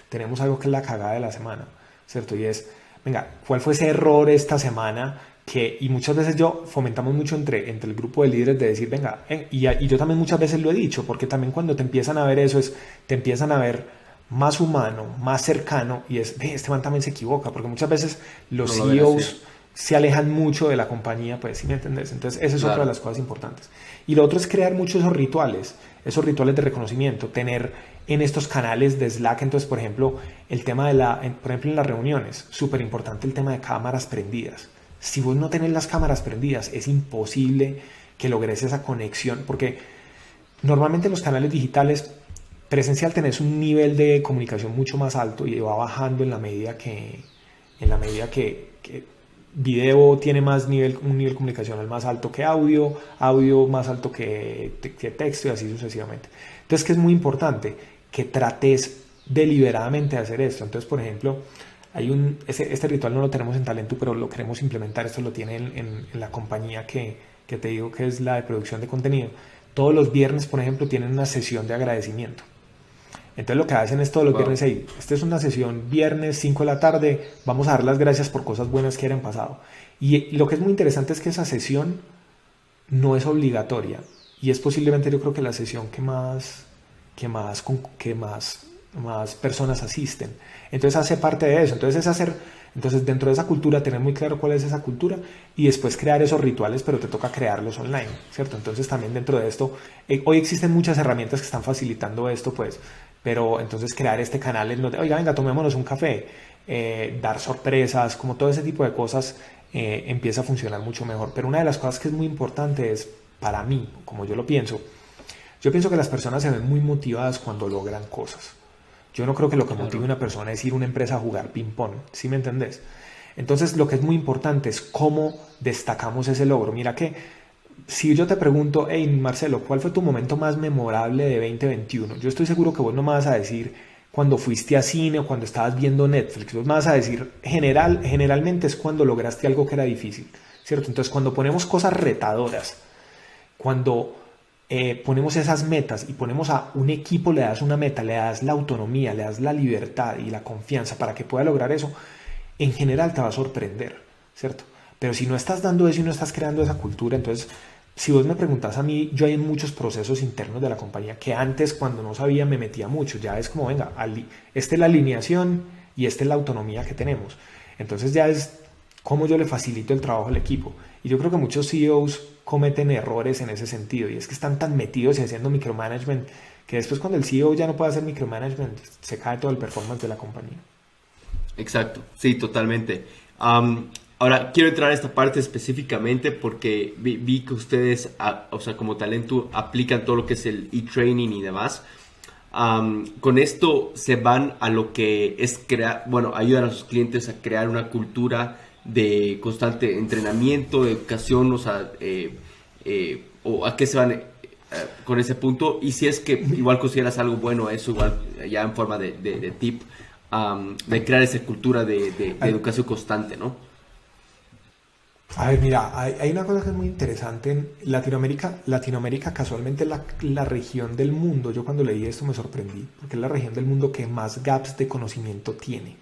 tenemos algo que es la cagada de la semana, ¿cierto? Y es, venga, ¿cuál fue ese error esta semana? Y muchas veces fomentamos mucho entre el grupo de líderes de decir, venga, y yo también muchas veces lo he dicho, porque también cuando te empiezan a ver eso, te empiezan a ver más humano, más cercano, y este man también se equivoca, porque muchas veces los no lo ven así. CEOs se alejan mucho de la compañía, pues, ¿sí me entendés? Entonces, esa es otra de Claro. las cosas importantes. Y lo otro es crear muchos esos rituales de reconocimiento, tener en estos canales de Slack, entonces, por ejemplo, el tema por ejemplo, en las reuniones, súper importante el tema de cámaras prendidas. Si vos no tenés las cámaras prendidas, es imposible que logres esa conexión, porque normalmente en los canales digitales presencial tenés un nivel de comunicación mucho más alto y va bajando en la medida que video tiene un nivel comunicacional más alto que audio más alto que texto y así sucesivamente. Entonces, que es muy importante que trates deliberadamente de hacer esto. Entonces, por ejemplo, este ritual no lo tenemos en Talento, pero lo queremos implementar. Esto lo tiene en la compañía que te digo que es la de producción de contenido. Todos los viernes, por ejemplo, tienen una sesión de agradecimiento. Entonces lo que hacen es todos los Wow. viernes ahí. Esta es una sesión viernes 5 de la tarde. Vamos a dar las gracias por cosas buenas que hayan pasado. Y lo que es muy interesante es que esa sesión no es obligatoria. Y es posiblemente yo creo que la sesión que más personas asisten. Entonces hace parte de eso. Entonces dentro de esa cultura tener muy claro cuál es esa cultura y después crear esos rituales, pero te toca crearlos online, ¿cierto? Entonces también dentro de esto, hoy existen muchas herramientas que están facilitando esto, pues, pero entonces crear este canal en donde, oiga, venga, tomémonos un café, dar sorpresas, como todo ese tipo de cosas empieza a funcionar mucho mejor. Pero una de las cosas que es muy importante es, para mí, como yo pienso que las personas se ven muy motivadas cuando logran cosas. Yo no creo que lo que motive a Claro. una persona es ir a una empresa a jugar ping-pong, ¿sí me entendés? Entonces, lo que es muy importante es cómo destacamos ese logro. Mira que si yo te pregunto, hey Marcelo, ¿cuál fue tu momento más memorable de 2021? Yo estoy seguro que vos no me vas a decir cuando fuiste a cine o cuando estabas viendo Netflix. Vos me vas a decir, generalmente es cuando lograste algo que era difícil, ¿cierto? Entonces, cuando ponemos cosas retadoras, cuando ponemos esas metas y ponemos a un equipo, le das una meta, le das la autonomía, le das la libertad y la confianza para que pueda lograr eso, en general te va a sorprender, ¿cierto? Pero si no estás dando eso y no estás creando esa cultura, entonces, si vos me preguntás a mí, yo hay en muchos procesos internos de la compañía que antes, cuando no sabía, me metía mucho. Ya es como, venga, esta es la alineación y esta es la autonomía que tenemos. Entonces ya es cómo yo le facilito el trabajo al equipo. Y yo creo que muchos CEOs cometen errores en ese sentido, y es que están tan metidos y haciendo micromanagement que después, cuando el CEO ya no puede hacer micromanagement, se cae todo el performance de la compañía. Exacto, sí, totalmente. Ahora, quiero entrar a esta parte específicamente porque vi que ustedes, o sea, como talento, aplican todo lo que es el e-training y demás. Con esto se van a lo que es ayudan a sus clientes a crear una cultura de constante entrenamiento, de educación, o sea, o a qué se van con ese punto. Y si es que igual consideras algo bueno, eso igual ya en forma de tip, de crear esa cultura de educación constante, ¿no? A ver, mira, hay una cosa que es muy interesante en Latinoamérica casualmente es la región del mundo. Yo cuando leí esto me sorprendí, porque es la región del mundo que más gaps de conocimiento tiene.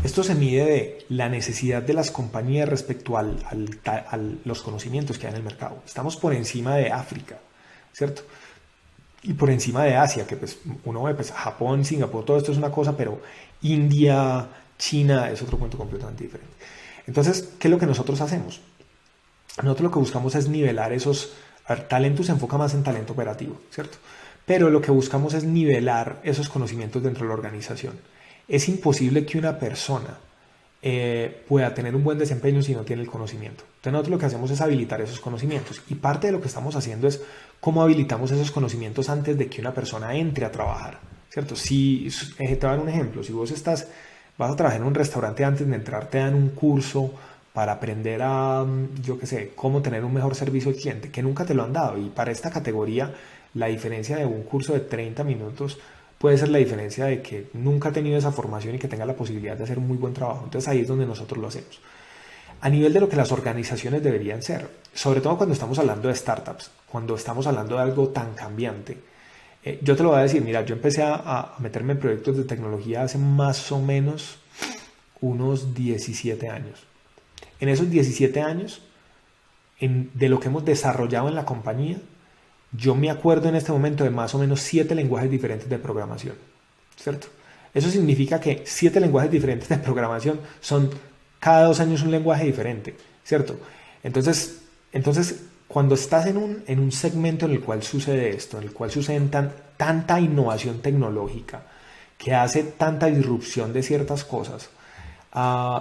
Esto se mide de la necesidad de las compañías respecto a los conocimientos que hay en el mercado. Estamos por encima de África, ¿cierto? Y por encima de Asia, que pues uno ve, pues Japón, Singapur, todo esto es una cosa, pero India, China es otro cuento completamente diferente. Entonces, ¿qué es lo que nosotros hacemos? Nosotros lo que buscamos es nivelar esos... A ver, talento se enfoca más en talento operativo, ¿cierto? Pero lo que buscamos es nivelar esos conocimientos dentro de la organización. Es imposible que una persona pueda tener un buen desempeño si no tiene el conocimiento. Entonces, nosotros lo que hacemos es habilitar esos conocimientos. Y parte de lo que estamos haciendo es cómo habilitamos esos conocimientos antes de que una persona entre a trabajar, ¿cierto? Si, te voy a dar un ejemplo. Si vos vas a trabajar en un restaurante, antes de entrar te dan un curso para aprender a, yo qué sé, cómo tener un mejor servicio al cliente, que nunca te lo han dado. Y para esta categoría, la diferencia de un curso de 30 minutos puede ser la diferencia de que nunca ha tenido esa formación y que tenga la posibilidad de hacer un muy buen trabajo. Entonces ahí es donde nosotros lo hacemos. A nivel de lo que las organizaciones deberían ser, sobre todo cuando estamos hablando de startups, cuando estamos hablando de algo tan cambiante, yo te lo voy a decir, mira, yo empecé a meterme en proyectos de tecnología hace más o menos unos 17 años. En esos 17 años, de lo que hemos desarrollado en la compañía, yo me acuerdo en este momento de más o menos 7 lenguajes diferentes de programación, ¿cierto? Eso significa que 7 lenguajes diferentes de programación son cada 2 años un lenguaje diferente, ¿cierto? Entonces cuando estás en un segmento en el cual sucede esto, en el cual sucede tanta innovación tecnológica, que hace tanta disrupción de ciertas cosas,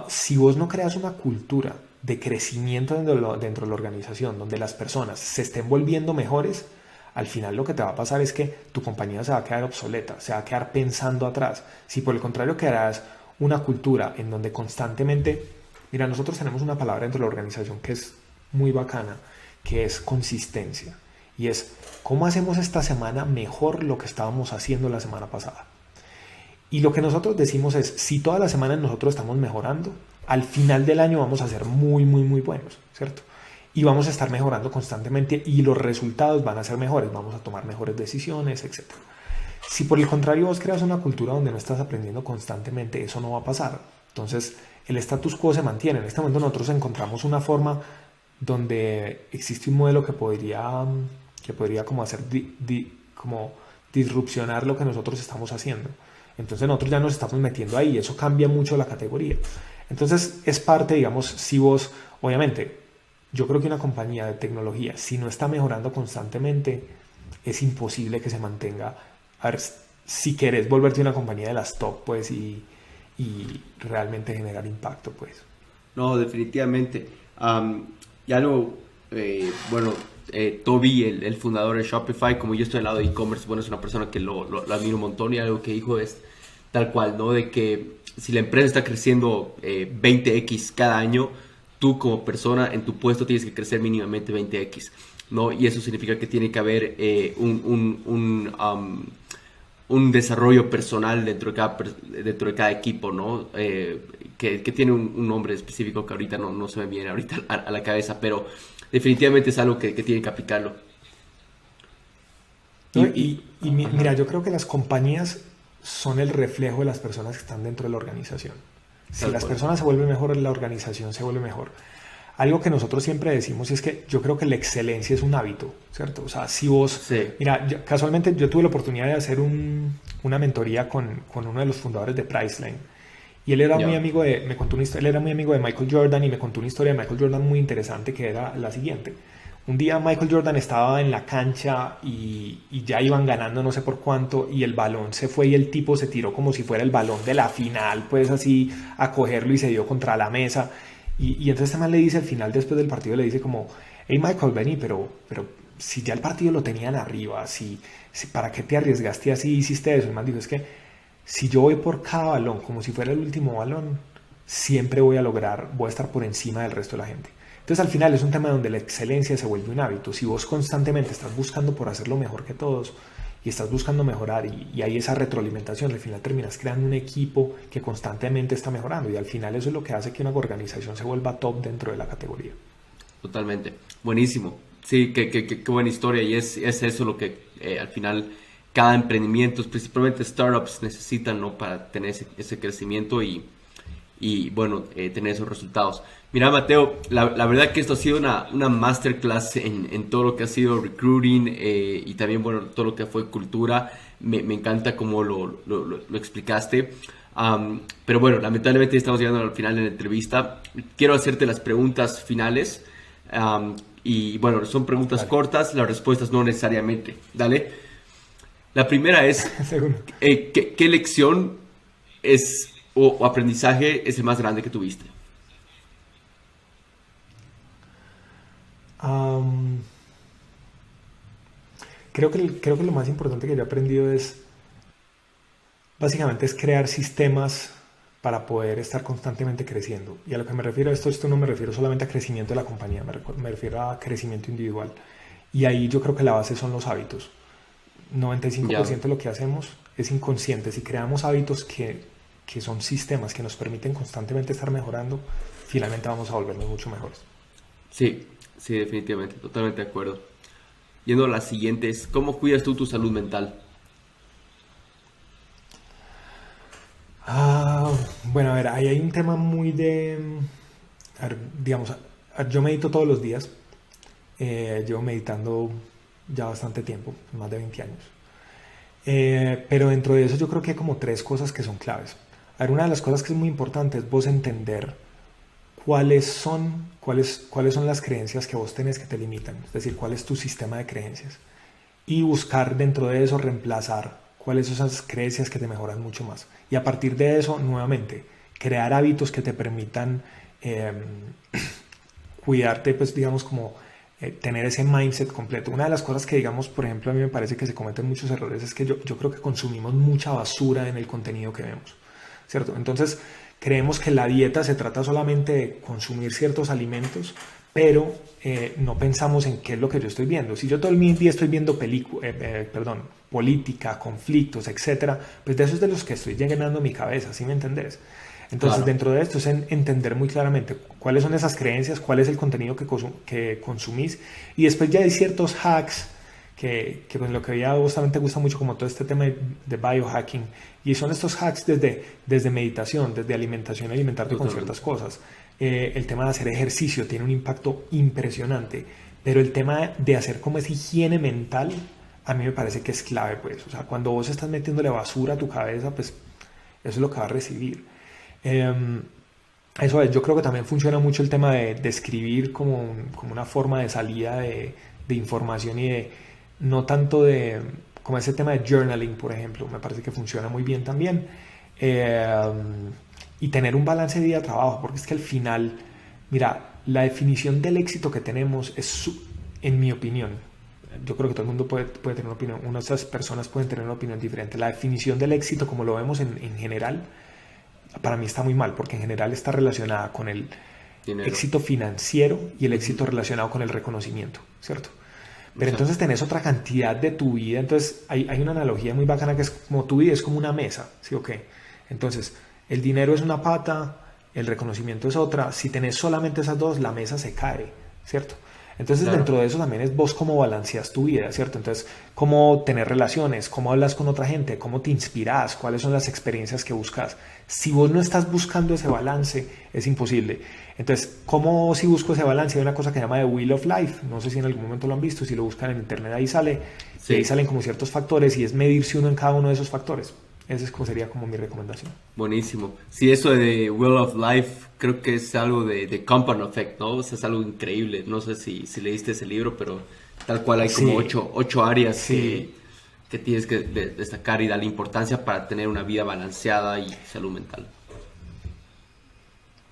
si vos no creas una cultura de crecimiento dentro de la organización, donde las personas se estén volviendo mejores, al final lo que te va a pasar es que tu compañía se va a quedar obsoleta, se va a quedar pensando atrás. Si por el contrario creas una cultura en donde constantemente, mira, nosotros tenemos una palabra dentro de la organización que es muy bacana, que es consistencia, y es cómo hacemos esta semana mejor lo que estábamos haciendo la semana pasada. Y lo que nosotros decimos es, si todas las semanas nosotros estamos mejorando, al final del año vamos a ser muy, muy, muy buenos, ¿cierto? Y vamos a estar mejorando constantemente y los resultados van a ser mejores, vamos a tomar mejores decisiones, etc. Si por el contrario vos creas una cultura donde no estás aprendiendo constantemente, eso no va a pasar. Entonces, el status quo se mantiene. En este momento nosotros encontramos una forma donde existe un modelo que podría como hacer como disrupcionar lo que nosotros estamos haciendo. Entonces nosotros ya nos estamos metiendo ahí y eso cambia mucho la categoría. Entonces es parte, digamos, si vos, obviamente, yo creo que una compañía de tecnología, si no está mejorando constantemente, es imposible que se mantenga. A ver, si querés volverte una compañía de las top, pues, y realmente generar impacto, pues. No, definitivamente. Toby, el fundador de Shopify, como yo estoy al lado de e-commerce, bueno, es una persona que lo admiro un montón, y algo que dijo es tal cual, ¿no? De que si la empresa está creciendo 20x cada año, tú como persona en tu puesto tienes que crecer mínimamente 20x, ¿no? Y eso significa que tiene que haber un desarrollo personal dentro de cada equipo, ¿no? Que tiene un nombre específico que ahorita no se me viene ahorita a la cabeza, pero definitivamente es algo que tienen que aplicarlo. ¿No? Mira, yo creo que las compañías son el reflejo de las personas que están dentro de la organización. Si las personas se vuelven mejor, la organización se vuelve mejor. Algo que nosotros siempre decimos es que yo creo que la excelencia es un hábito, ¿cierto? O sea, si vos... Sí. Mira, casualmente yo tuve la oportunidad de hacer una mentoría con uno de los fundadores de Priceline. Y él era muy amigo de... él era muy amigo de Michael Jordan y me contó una historia de Michael Jordan muy interesante que era la siguiente. Un día Michael Jordan estaba en la cancha y ya iban ganando no sé por cuánto y el balón se fue y el tipo se tiró como si fuera el balón de la final, pues así a cogerlo y se dio contra la mesa. Y entonces este man le dice al final, después del partido, le dice como, hey Michael, vení, pero si ya el partido lo tenían arriba, si ¿para qué te arriesgaste así y hiciste eso? El man dijo, es que si yo voy por cada balón como si fuera el último balón, siempre voy a estar por encima del resto de la gente. Entonces al final es un tema donde la excelencia se vuelve un hábito. Si vos constantemente estás buscando por hacerlo mejor que todos y estás buscando mejorar y hay esa retroalimentación, al final terminas creando un equipo que constantemente está mejorando y al final eso es lo que hace que una organización se vuelva top dentro de la categoría. Totalmente. Buenísimo. Sí, qué buena historia y es eso lo que al final cada emprendimiento, principalmente startups, necesitan, ¿no? Para tener ese crecimiento y bueno, tener esos resultados. Mira, Mateo, la verdad que esto ha sido una masterclass en todo lo que ha sido recruiting y también, bueno, todo lo que fue cultura. Me encanta cómo lo explicaste. Pero bueno, lamentablemente estamos llegando al final de la entrevista. Quiero hacerte las preguntas finales. Y bueno, son preguntas cortas, las respuestas no necesariamente. Dale. La primera es, ¿qué lección es o aprendizaje es el más grande que tuviste? Creo que lo más importante que yo he aprendido básicamente es crear sistemas para poder estar constantemente creciendo. Y a lo que me refiero a esto no me refiero solamente a crecimiento de la compañía, me refiero a crecimiento individual. Y ahí yo creo que la base son los hábitos. 95% de lo que hacemos es inconsciente. Si creamos hábitos que son sistemas que nos permiten constantemente estar mejorando, finalmente vamos a volvernos mucho mejores. Sí, definitivamente, totalmente de acuerdo. Yendo a las siguientes, ¿cómo cuidas tú tu salud mental? Bueno, a ver, ahí hay un tema muy digamos, yo medito todos los días. Llevo meditando ya bastante tiempo, más de 20 años. Pero dentro de eso yo creo que hay como 3 cosas que son claves. A ver, una de las cosas que es muy importante es vos entender cuáles son las creencias que vos tenés que te limitan, es decir, cuál es tu sistema de creencias y buscar dentro de eso reemplazar cuáles son esas creencias que te mejoran mucho más y a partir de eso nuevamente crear hábitos que te permitan cuidarte, pues digamos como tener ese mindset completo. Una de las cosas que digamos, por ejemplo, a mí me parece que se cometen muchos errores es que yo creo que consumimos mucha basura en el contenido que vemos, ¿cierto? Entonces creemos que la dieta se trata solamente de consumir ciertos alimentos, pero no pensamos en qué es lo que yo estoy viendo. Si yo todo el día estoy viendo política, conflictos, etcétera, pues de eso es de los que estoy llenando mi cabeza, ¿sí me entendés? Entonces, claro, dentro de esto es entender muy claramente cuáles son esas creencias, cuál es el contenido que consumís y después ya hay ciertos hacks que pues lo que ya justamente te gusta mucho como todo este tema de biohacking y son estos hacks desde meditación, desde alimentación, alimentarte con ciertas cosas. El tema de hacer ejercicio tiene un impacto impresionante, pero el tema de hacer como esa higiene mental a mí me parece que es clave, pues, o sea, cuando vos estás metiéndole basura a tu cabeza, pues eso es lo que va a recibir. Eso es, yo creo que también funciona mucho el tema de escribir como una forma de salida de información y de no tanto como ese tema de journaling, por ejemplo, me parece que funciona muy bien también. Y tener un balance de vida-trabajo, porque es que al final, mira, la definición del éxito que tenemos es, en mi opinión, yo creo que todo el mundo puede tener una opinión, unas personas pueden tener una opinión diferente. La definición del éxito, como lo vemos en general, para mí está muy mal, porque en general está relacionada con el éxito financiero y el éxito relacionado con el reconocimiento, ¿cierto? Pero entonces tenés otra cantidad de tu vida. Entonces hay una analogía muy bacana que es como tu vida es como una mesa, ¿sí o qué? Entonces el dinero es una pata, el reconocimiento es otra. Si tenés solamente esas dos, la mesa se cae, ¿cierto? Entonces Claro. dentro de eso también es vos cómo balanceas tu vida, ¿cierto? Entonces, cómo tener relaciones, cómo hablas con otra gente, cómo te inspiras, cuáles son las experiencias que buscas. Si vos no estás buscando ese balance, es imposible. Entonces, ¿cómo si busco ese balance? Hay una cosa que se llama The Wheel of Life. No sé si en algún momento lo han visto, si lo buscan en internet ahí sale. Y ahí Sí. salen como ciertos factores y es medirse uno en cada uno de esos factores. Esa es como sería como mi recomendación. Buenísimo. Sí, eso de Wheel of Life creo que es algo de Compound Effect, ¿no? O sea, es algo increíble. No sé si leíste ese libro, pero tal cual hay como Sí, ocho áreas sí. que tienes que destacar y darle importancia para tener una vida balanceada y salud mental.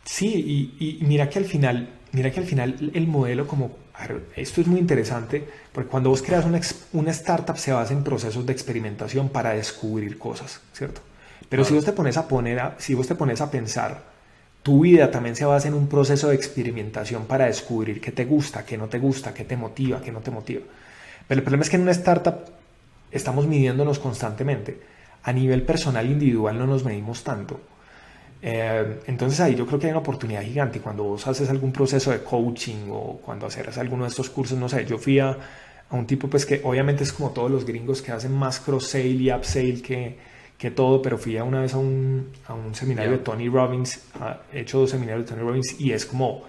Sí, y mira que al final el modelo como, a ver, esto es muy interesante, porque cuando vos creas una startup se basa en procesos de experimentación para descubrir cosas, ¿cierto? Pero si Claro, vos te pones a si vos te pones a pensar, tu vida también se basa en un proceso de experimentación para descubrir qué te gusta, qué no te gusta, qué te motiva, qué no te motiva. Pero el problema es que en una startup estamos midiéndonos constantemente. A nivel personal individual no nos medimos tanto. Entonces ahí yo creo que hay una oportunidad gigante. Cuando vos haces algún proceso de coaching o cuando haces alguno de estos cursos, no sé, yo fui a un tipo pues que obviamente es como todos los gringos que hacen más cross-sale y upsale que todo, pero fui una vez a un seminario de ya. Tony Robbins, he hecho 2 seminarios de Tony Robbins y es como,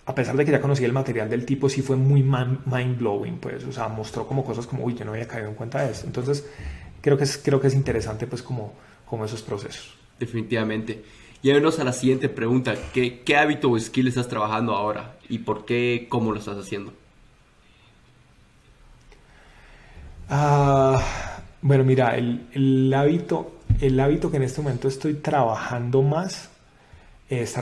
a pesar de que ya conocía el material del tipo, sí fue muy mind-blowing, pues, o sea, mostró como cosas como, uy, yo no había caído en cuenta de esto. Entonces, creo que es interesante pues como esos procesos. Definitivamente. Llévenos a la siguiente pregunta. ¿Qué hábito o skill estás trabajando ahora? ¿Y por qué? ¿Cómo lo estás haciendo? Ah, bueno, mira, el hábito que en este momento estoy trabajando más está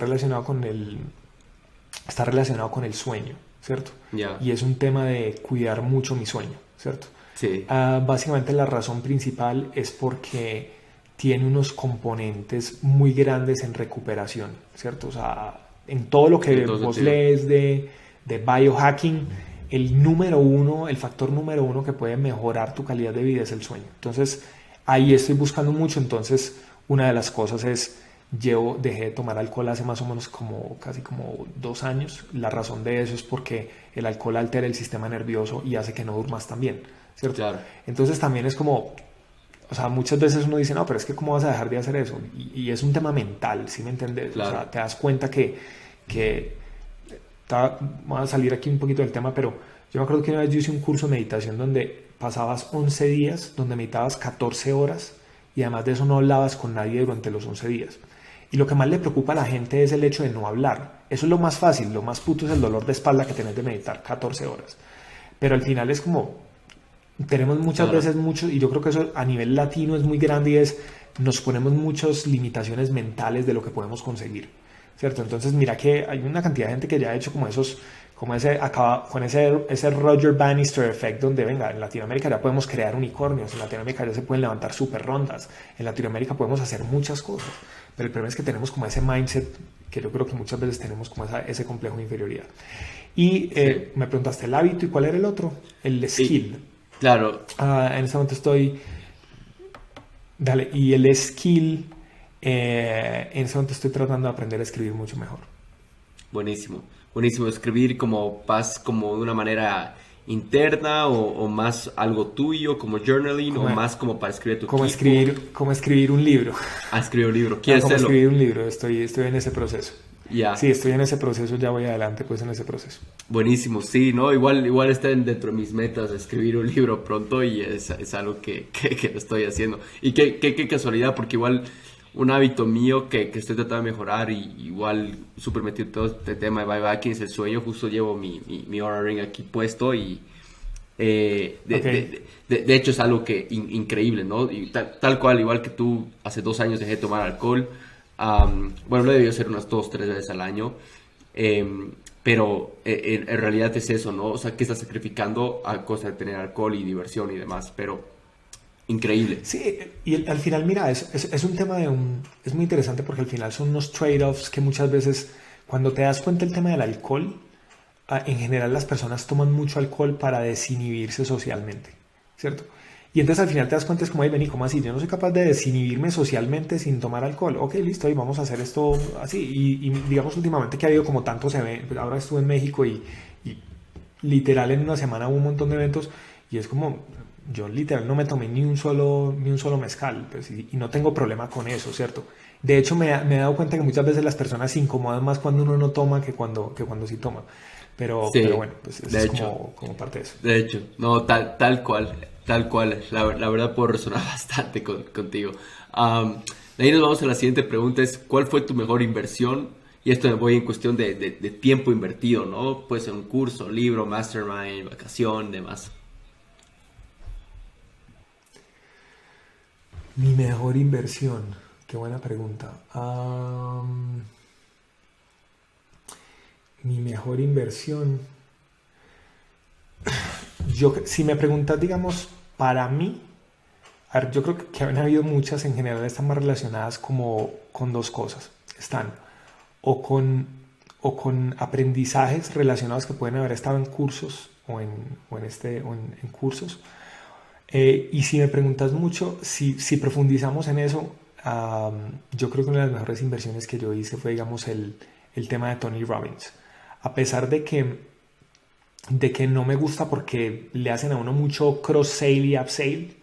está relacionado con el sueño, ¿cierto? Ya. Y es un tema de cuidar mucho mi sueño, ¿cierto? Sí. Básicamente la razón principal es porque tiene unos componentes muy grandes en recuperación, ¿cierto? O sea, en todo lo En que todo vos sentido. lees de biohacking, el número uno, el factor número uno que puede mejorar tu calidad de vida es el sueño. Entonces, ahí estoy buscando mucho. Entonces, una de las cosas es, dejé de tomar alcohol hace más o menos casi como 2 años. La razón de eso es porque el alcohol altera el sistema nervioso y hace que no durmas tan bien, ¿cierto? Claro, Entonces también es como, o sea, muchas veces uno dice, no, pero es que ¿cómo vas a dejar de hacer eso? Y es un tema mental, ¿sí me entiendes? O claro. sea, te das cuenta que voy a salir aquí un poquito del tema, pero yo me acuerdo que una vez yo hice un curso de meditación donde pasabas 11 días, donde meditabas 14 horas y además de eso no hablabas con nadie durante los 11 días. Y lo que más le preocupa a la gente es el hecho de no hablar. Eso es lo más fácil, lo más puto es el dolor de espalda que tenés de meditar 14 horas. Pero al final es como, tenemos muchas Claro. veces mucho, y yo creo que eso a nivel latino es muy grande y es, nos ponemos muchas limitaciones mentales de lo que podemos conseguir, ¿cierto? Entonces mira que hay una cantidad de gente que ya ha hecho como esos, como ese, acaba con ese Roger Bannister effect donde venga, en Latinoamérica ya podemos crear unicornios, en Latinoamérica ya se pueden levantar super rondas, en Latinoamérica podemos hacer muchas cosas, pero el problema es que tenemos como ese mindset que yo creo que muchas veces tenemos como ese complejo de inferioridad. Y Sí. me preguntaste el hábito y cuál era el otro, el Y, skill. claro, En este momento estoy, dale, y el skill, en este momento estoy tratando de aprender a escribir mucho mejor. buenísimo. Buenísimo. Escribir como paz, como de una manera interna o más algo tuyo, como journaling, o Como, más como para escribir a tu equipo. como escribir un libro. A escribir un libro. Ah, ¿Quieres como hacerlo? escribir un libro, estoy en ese proceso. Ya. Sí, estoy en ese proceso, ya voy adelante pues en ese proceso. Buenísimo, sí, ¿no? Igual está dentro de mis metas escribir un libro pronto y es algo que lo estoy haciendo. Y qué casualidad, porque igual un hábito mío que estoy tratando de mejorar y igual súper metido en todo este tema de biohacking es el sueño. Justo llevo mi Oura Ring aquí puesto y Ok, de hecho es algo que increíble, ¿no? Y tal cual, igual que tú, hace 2 años dejé de tomar alcohol. Bueno, lo he debido hacer unas 2, 3 veces al año. Pero en realidad es eso, ¿no? O sea, que estás sacrificando a costa de tener alcohol y diversión y demás, pero increíble. sí, y al final, mira, es un tema es muy interesante porque al final son unos trade-offs que muchas veces, cuando te das cuenta del tema del alcohol, en general las personas toman mucho alcohol para desinhibirse socialmente, ¿cierto? Y entonces al final te das cuenta, es como, ay, vení, ¿cómo así? Yo no soy capaz de desinhibirme socialmente sin tomar alcohol. Ok, listo, y vamos a hacer esto así. Y digamos últimamente que ha habido como tantos eventos, ahora estuve en México y literal en una semana hubo un montón de eventos y es como, yo literal no me tomé ni un solo mezcal, pues, y no tengo problema con eso, ¿cierto? De hecho me he dado cuenta que muchas veces las personas se incomodan más cuando uno no toma que cuando sí toma. Pero Sí, bueno, pues eso de es hecho, como parte de eso. de hecho, no, tal cual, tal cual. La verdad puedo resonar bastante contigo. De ahí nos vamos a la siguiente pregunta, es ¿cuál fue tu mejor inversión? Y esto me voy en cuestión de tiempo invertido, ¿no? Puede ser un curso, libro, mastermind, vacación, demás. Mi mejor inversión, qué buena pregunta. Mi mejor inversión, si me preguntas, digamos, para mí, a ver, yo creo que han habido muchas, en general están más relacionadas como con dos cosas. Están o con, o con aprendizajes relacionados que pueden haber estado en cursos o en cursos. Y si me preguntas mucho, si profundizamos en eso, yo creo que una de las mejores inversiones que yo hice fue, digamos, el tema de Tony Robbins. A pesar de que no me gusta porque le hacen a uno mucho cross-sale y upsale,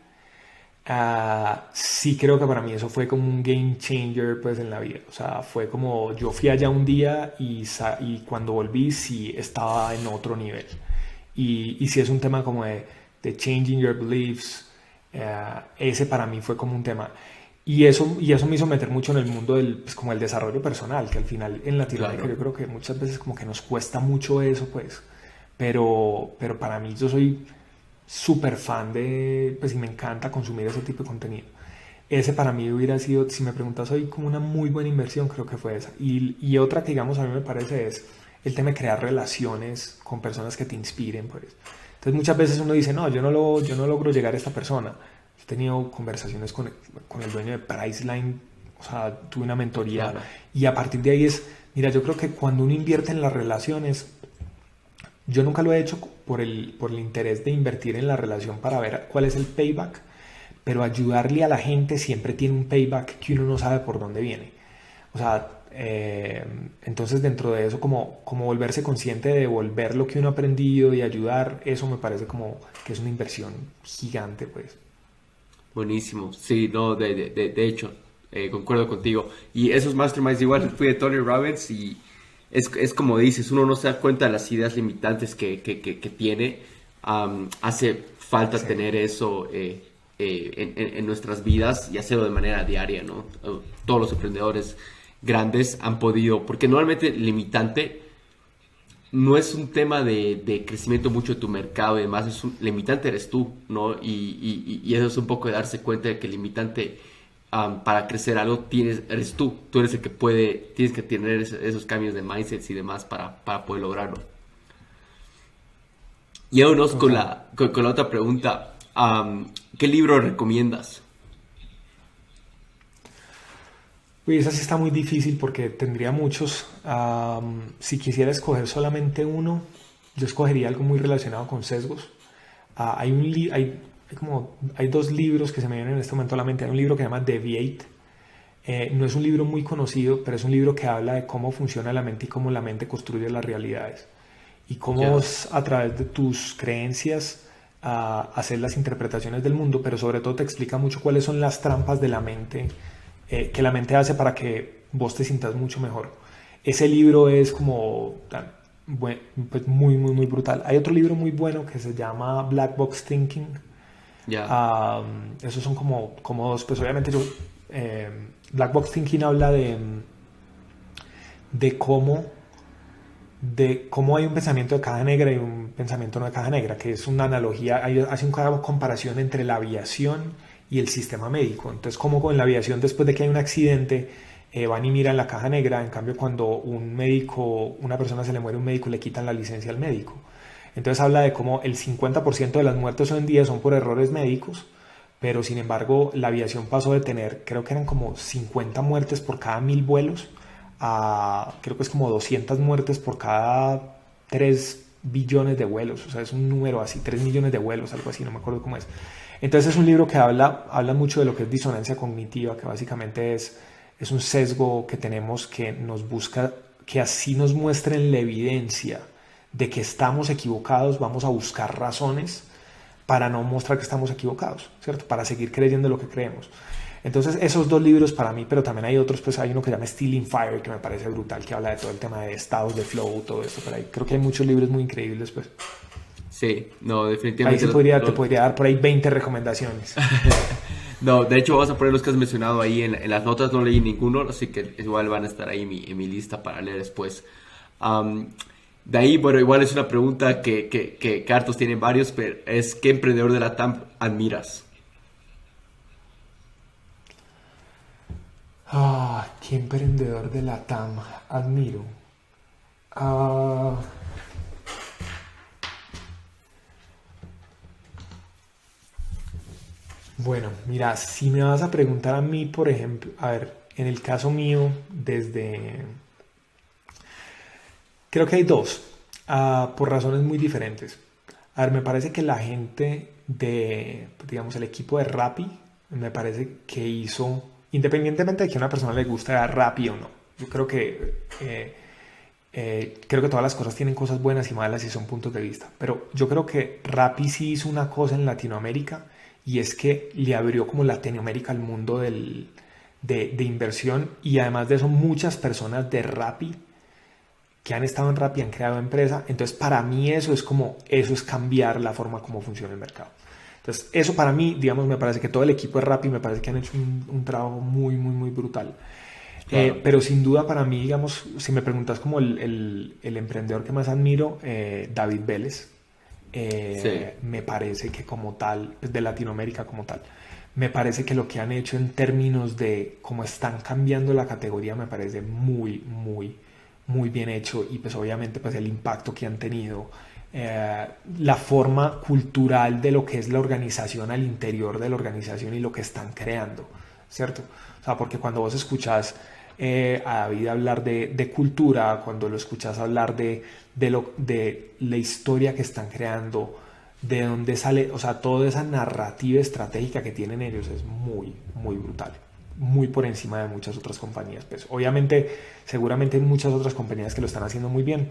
sí creo que para mí eso fue como un game changer pues en la vida. O sea, fue como yo fui allá un día y cuando volví sí estaba en otro nivel. Y sí es un tema como de changing your beliefs. Ese para mí fue como un tema. Y eso me hizo meter mucho en el mundo pues como el desarrollo personal, que al final en Latinoamérica Claro. yo creo que muchas veces como que nos cuesta mucho eso, pues. Pero para mí yo soy súper fan pues y me encanta consumir ese tipo de contenido. Ese para mí hubiera sido, si me preguntas hoy, como una muy buena inversión, creo que fue esa. Y otra que digamos a mí me parece es el tema de crear relaciones con personas que te inspiren, pues. Entonces muchas veces uno dice, no, yo no logro llegar a esta persona. He tenido conversaciones con el dueño de Priceline, o sea, tuve una mentoría Claro. y a partir de ahí mira, yo creo que cuando uno invierte en las relaciones, yo nunca lo he hecho por el interés de invertir en la relación para ver cuál es el payback, pero ayudarle a la gente siempre tiene un payback que uno no sabe por dónde viene. O sea, entonces dentro de eso como volverse consciente de devolver lo que uno ha aprendido y ayudar, eso me parece como que es una inversión gigante, pues. Buenísimo. Sí, no, de hecho, concuerdo contigo. Y esos masterminds igual fui de Tony Robbins y es como dices, uno no se da cuenta de las ideas limitantes que tiene. Hace falta Sí, tener eso en nuestras vidas y hacerlo de manera diaria, ¿no? Todos los emprendedores grandes han podido, porque normalmente limitante no es un tema de crecimiento mucho de tu mercado y demás, es un limitante eres tú, ¿no? Y eso es un poco de darse cuenta de que el limitante para crecer algo eres tú eres el que tienes que tener esos cambios de mindsets y demás para poder lograrlo. Y vámonos con total. la otra pregunta. ¿Qué libro recomiendas? Uy, esa sí está muy difícil porque tendría muchos. Si quisiera escoger solamente uno, yo escogería algo muy relacionado con sesgos. Hay dos libros que se me vienen en este momento a la mente. Hay un libro que se llama Deviate. No es un libro muy conocido, pero es un libro que habla de cómo funciona la mente y cómo la mente construye las realidades. Y cómo Ya, a través de tus creencias hacer las interpretaciones del mundo, pero sobre todo te explica mucho cuáles son las trampas de la mente que la mente hace para que vos te sientas mucho mejor. Ese libro es como pues muy, muy, muy brutal. Hay otro libro muy bueno que se llama Black Box Thinking. ya, Esos son como dos, pues obviamente eh, Black Box Thinking habla de cómo hay un pensamiento de caja negra y un pensamiento no de caja negra, que es una analogía, hace una comparación entre la aviación y el sistema médico. Entonces, como con la aviación, después de que hay un accidente, van y miran la caja negra, en cambio cuando una persona se le muere a un médico, le quitan la licencia al médico. Entonces habla de cómo el 50% de las muertes hoy en día son por errores médicos, pero sin embargo la aviación pasó de tener, creo que eran como 50 muertes por cada 1000 vuelos, creo que es como 200 muertes por cada 3 billones de vuelos, o sea, es un número así, 3 millones de vuelos, algo así, no me acuerdo cómo es. Entonces es un libro que habla mucho de lo que es disonancia cognitiva, que básicamente es un sesgo que tenemos que nos busca que así nos muestren la evidencia de que estamos equivocados, vamos a buscar razones para no mostrar que estamos equivocados, ¿cierto? Para seguir creyendo lo que creemos. Entonces esos 2 libros para mí, pero también hay otros, pues hay uno que se llama Stealing Fire, que me parece brutal, que habla de todo el tema de estados de flow, todo esto, pero creo que hay muchos libros muy increíbles, pues. Sí, no, definitivamente. Ahí te podría dar por ahí 20 recomendaciones. No, de hecho vamos a poner los que has mencionado ahí en las notas, no leí ninguno, así que igual van a estar ahí en mi lista para leer después. De ahí, bueno, igual es una pregunta que hartos tienen varios, pero es ¿qué emprendedor de la TAM admiras? ¿Qué emprendedor de la TAM admiro? Bueno, mira, si me vas a preguntar a mí, por ejemplo, a ver, en el caso mío, creo que hay 2, por razones muy diferentes. A ver, me parece que la gente digamos, el equipo de Rappi, me parece que hizo, independientemente de que a una persona le guste Rappi o no, yo creo creo que todas las cosas tienen cosas buenas y malas y son puntos de vista, pero yo creo que Rappi sí hizo una cosa en Latinoamérica y es que le abrió como Latinoamérica al mundo de inversión, y además de eso muchas personas de Rappi que han estado en Rappi han creado empresa. Entonces para mí eso es cambiar la forma como funciona el mercado. Entonces eso para mí, digamos, me parece que todo el equipo de Rappi me parece que han hecho un trabajo muy, muy, muy brutal. Claro. Pero sin duda para mí, digamos, si me preguntas como el emprendedor que más admiro, David Vélez. Sí. Me parece que como tal, de Latinoamérica como tal, me parece que lo que han hecho en términos de cómo están cambiando la categoría me parece muy, muy, muy bien hecho, y pues obviamente pues el impacto que han tenido, la forma cultural de lo que es la organización al interior de la organización y lo que están creando, ¿cierto? O sea, porque cuando vos escuchás a David hablar de cultura, cuando lo escuchas hablar de la historia que están creando, de dónde sale, o sea, toda esa narrativa estratégica que tienen ellos es muy, muy brutal, muy por encima de muchas otras compañías. Pues obviamente, seguramente hay muchas otras compañías que lo están haciendo muy bien,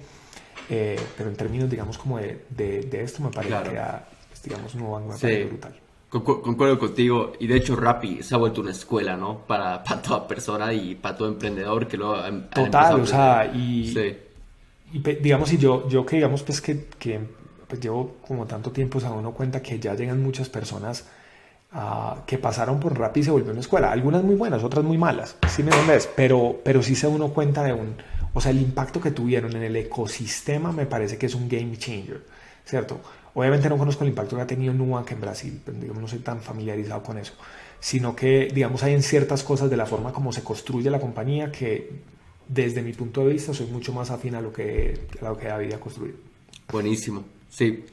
pero en términos, digamos, como de esto, me parece claro. Que pues, digamos, Nubank me parece brutal. Concuerdo contigo, y de hecho Rappi se ha vuelto una escuela, ¿no? Para toda persona y para todo emprendedor que lo ha total, o sea, y digamos, y yo que digamos pues que pues llevo como tanto tiempo, o sea, uno cuenta que ya llegan muchas personas que pasaron por Rappi y se volvió una escuela, algunas muy buenas, otras muy malas, ¿sí me entiendes? Pero sí se uno cuenta o sea, el impacto que tuvieron en el ecosistema me parece que es un game changer, ¿cierto? Obviamente no conozco el impacto que ha tenido Nubank en Brasil, pero digamos, no soy tan familiarizado con eso, sino que, digamos, hay en ciertas cosas de la forma como se construye la compañía que, desde mi punto de vista, soy mucho más afín a lo que David ha construido. Buenísimo, sí.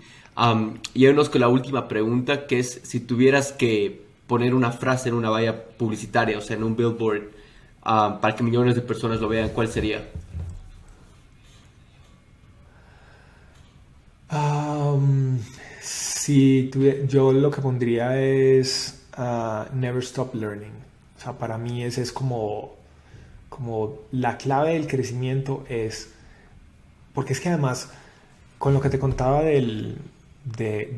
Y vámonos con la última pregunta, que es, si tuvieras que poner una frase en una valla publicitaria, o sea, en un billboard, para que millones de personas lo vean, ¿cuál sería? Yo lo que pondría es never stop learning. O sea, para mí ese es como la clave del crecimiento, porque es que además, con lo que te contaba del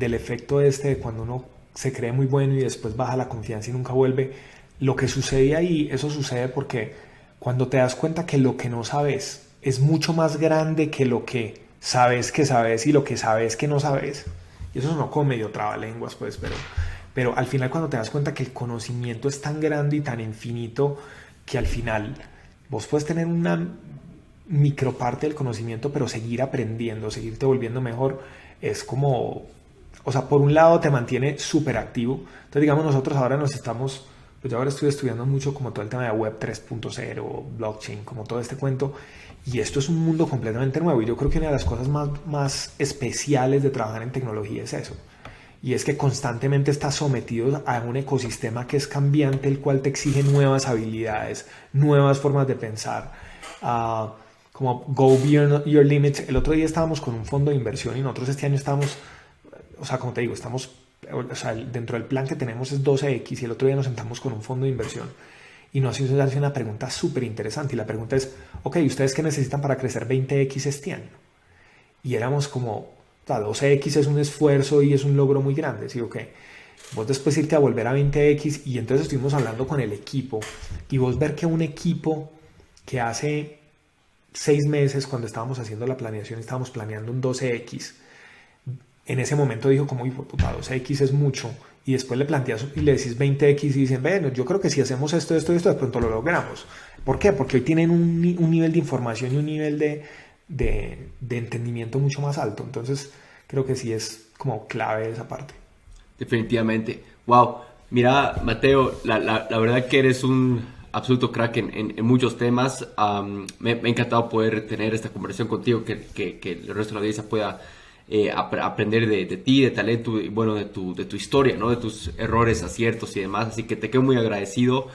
efecto de cuando uno se cree muy bueno y después baja la confianza y nunca vuelve, lo que sucede ahí, eso sucede porque cuando te das cuenta que lo que no sabes es mucho más grande que lo que sabes y lo que sabes que no sabes, y eso no como medio trabalenguas, pues, pero al final, cuando te das cuenta que el conocimiento es tan grande y tan infinito, que al final vos puedes tener una microparte del conocimiento, pero seguir aprendiendo, seguirte volviendo mejor, es como, o sea, por un lado te mantiene súper activo. Entonces, digamos, nosotros ahora pues yo ahora estoy estudiando mucho como todo el tema de Web 3.0, blockchain, como todo este cuento, y esto es un mundo completamente nuevo, y yo creo que una de las cosas más especiales de trabajar en tecnología es eso, y es que constantemente estás sometido a un ecosistema que es cambiante, el cual te exige nuevas habilidades, nuevas formas de pensar, como go beyond your limits. El otro día estábamos con un fondo de inversión y nosotros este año estamos, o sea, como te digo, estamos, o sea, dentro del plan que tenemos es 12X y el otro día nos sentamos con un fondo de inversión y nos hizo darse una pregunta súper interesante y la pregunta es, ok, ¿ustedes qué necesitan para crecer 20X este año? Y éramos como, o sea, 12X es un esfuerzo y es un logro muy grande, ¿sí o qué? Vos después irte a volver a 20X y entonces estuvimos hablando con el equipo y vos ver que un equipo que hace 6 meses cuando estábamos haciendo la planeación, estábamos planeando un 12X. En ese momento dijo como, puta, 12X es mucho. Y después le planteas y le decís 20X y dicen, bueno, yo creo que si hacemos esto, de pronto lo logramos. ¿Por qué? Porque hoy tienen un nivel de información y un nivel de entendimiento mucho más alto. Entonces, creo que sí es como clave esa parte. Definitivamente. Wow. Mira, Mateo, la verdad que eres un absoluto crack en muchos temas. Me ha encantado poder tener esta conversación contigo, que el resto de la audiencia pueda aprender de ti, de talento y bueno, de tu historia, ¿no? De tus errores, aciertos y demás. Así que te quedo muy agradecido.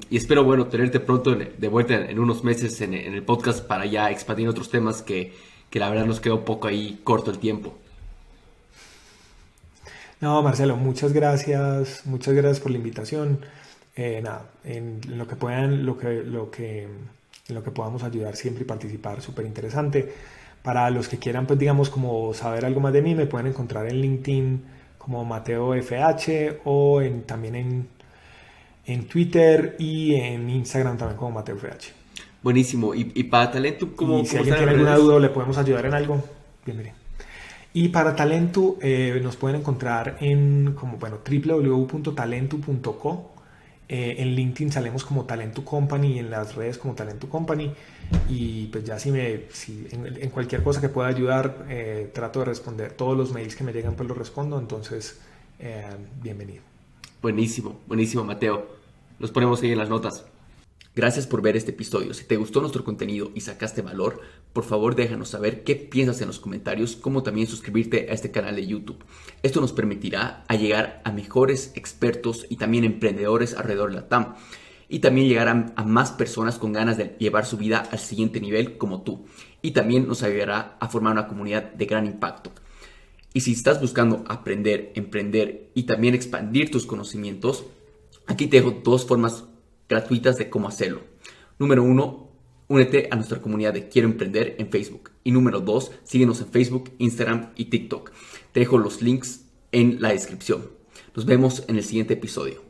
Y espero, bueno, tenerte pronto de vuelta en unos meses en el podcast para ya expandir otros temas que la verdad nos quedó un poco ahí corto el tiempo. No, Marcelo, muchas gracias por la invitación. Nada, en lo que puedan, en lo que podamos ayudar siempre y participar, súper interesante. Para los que quieran, pues digamos, como saber algo más de mí, me pueden encontrar en LinkedIn como Mateo FH o también en Twitter y en Instagram también como Mateo FH. Buenísimo. Y para Talento, ¿cómo si alguien tiene alguna duda o le podemos ayudar en algo, bienvenido. Y para Talento nos pueden encontrar en como, bueno, www.talentu.co. En LinkedIn salimos como Talentu Company y en las redes como Talentu Company. Y pues ya si en cualquier cosa que pueda ayudar, trato de responder. Todos los mails que me llegan pues los respondo. Entonces, bienvenido. Buenísimo, buenísimo, Mateo. Los ponemos ahí en las notas. Gracias por ver este episodio. Si te gustó nuestro contenido y sacaste valor, por favor déjanos saber qué piensas en los comentarios, como también suscribirte a este canal de YouTube. Esto nos permitirá llegar a mejores expertos y también emprendedores alrededor de la TAM. Y también llegar a más personas con ganas de llevar su vida al siguiente nivel como tú. Y también nos ayudará a formar una comunidad de gran impacto. Y si estás buscando aprender, emprender y también expandir tus conocimientos, aquí te dejo 2 formas gratuitas de cómo hacerlo. Número 1, únete a nuestra comunidad de Quiero Emprender en Facebook. Y número 2, síguenos en Facebook, Instagram y TikTok. Te dejo los links en la descripción. Nos vemos en el siguiente episodio.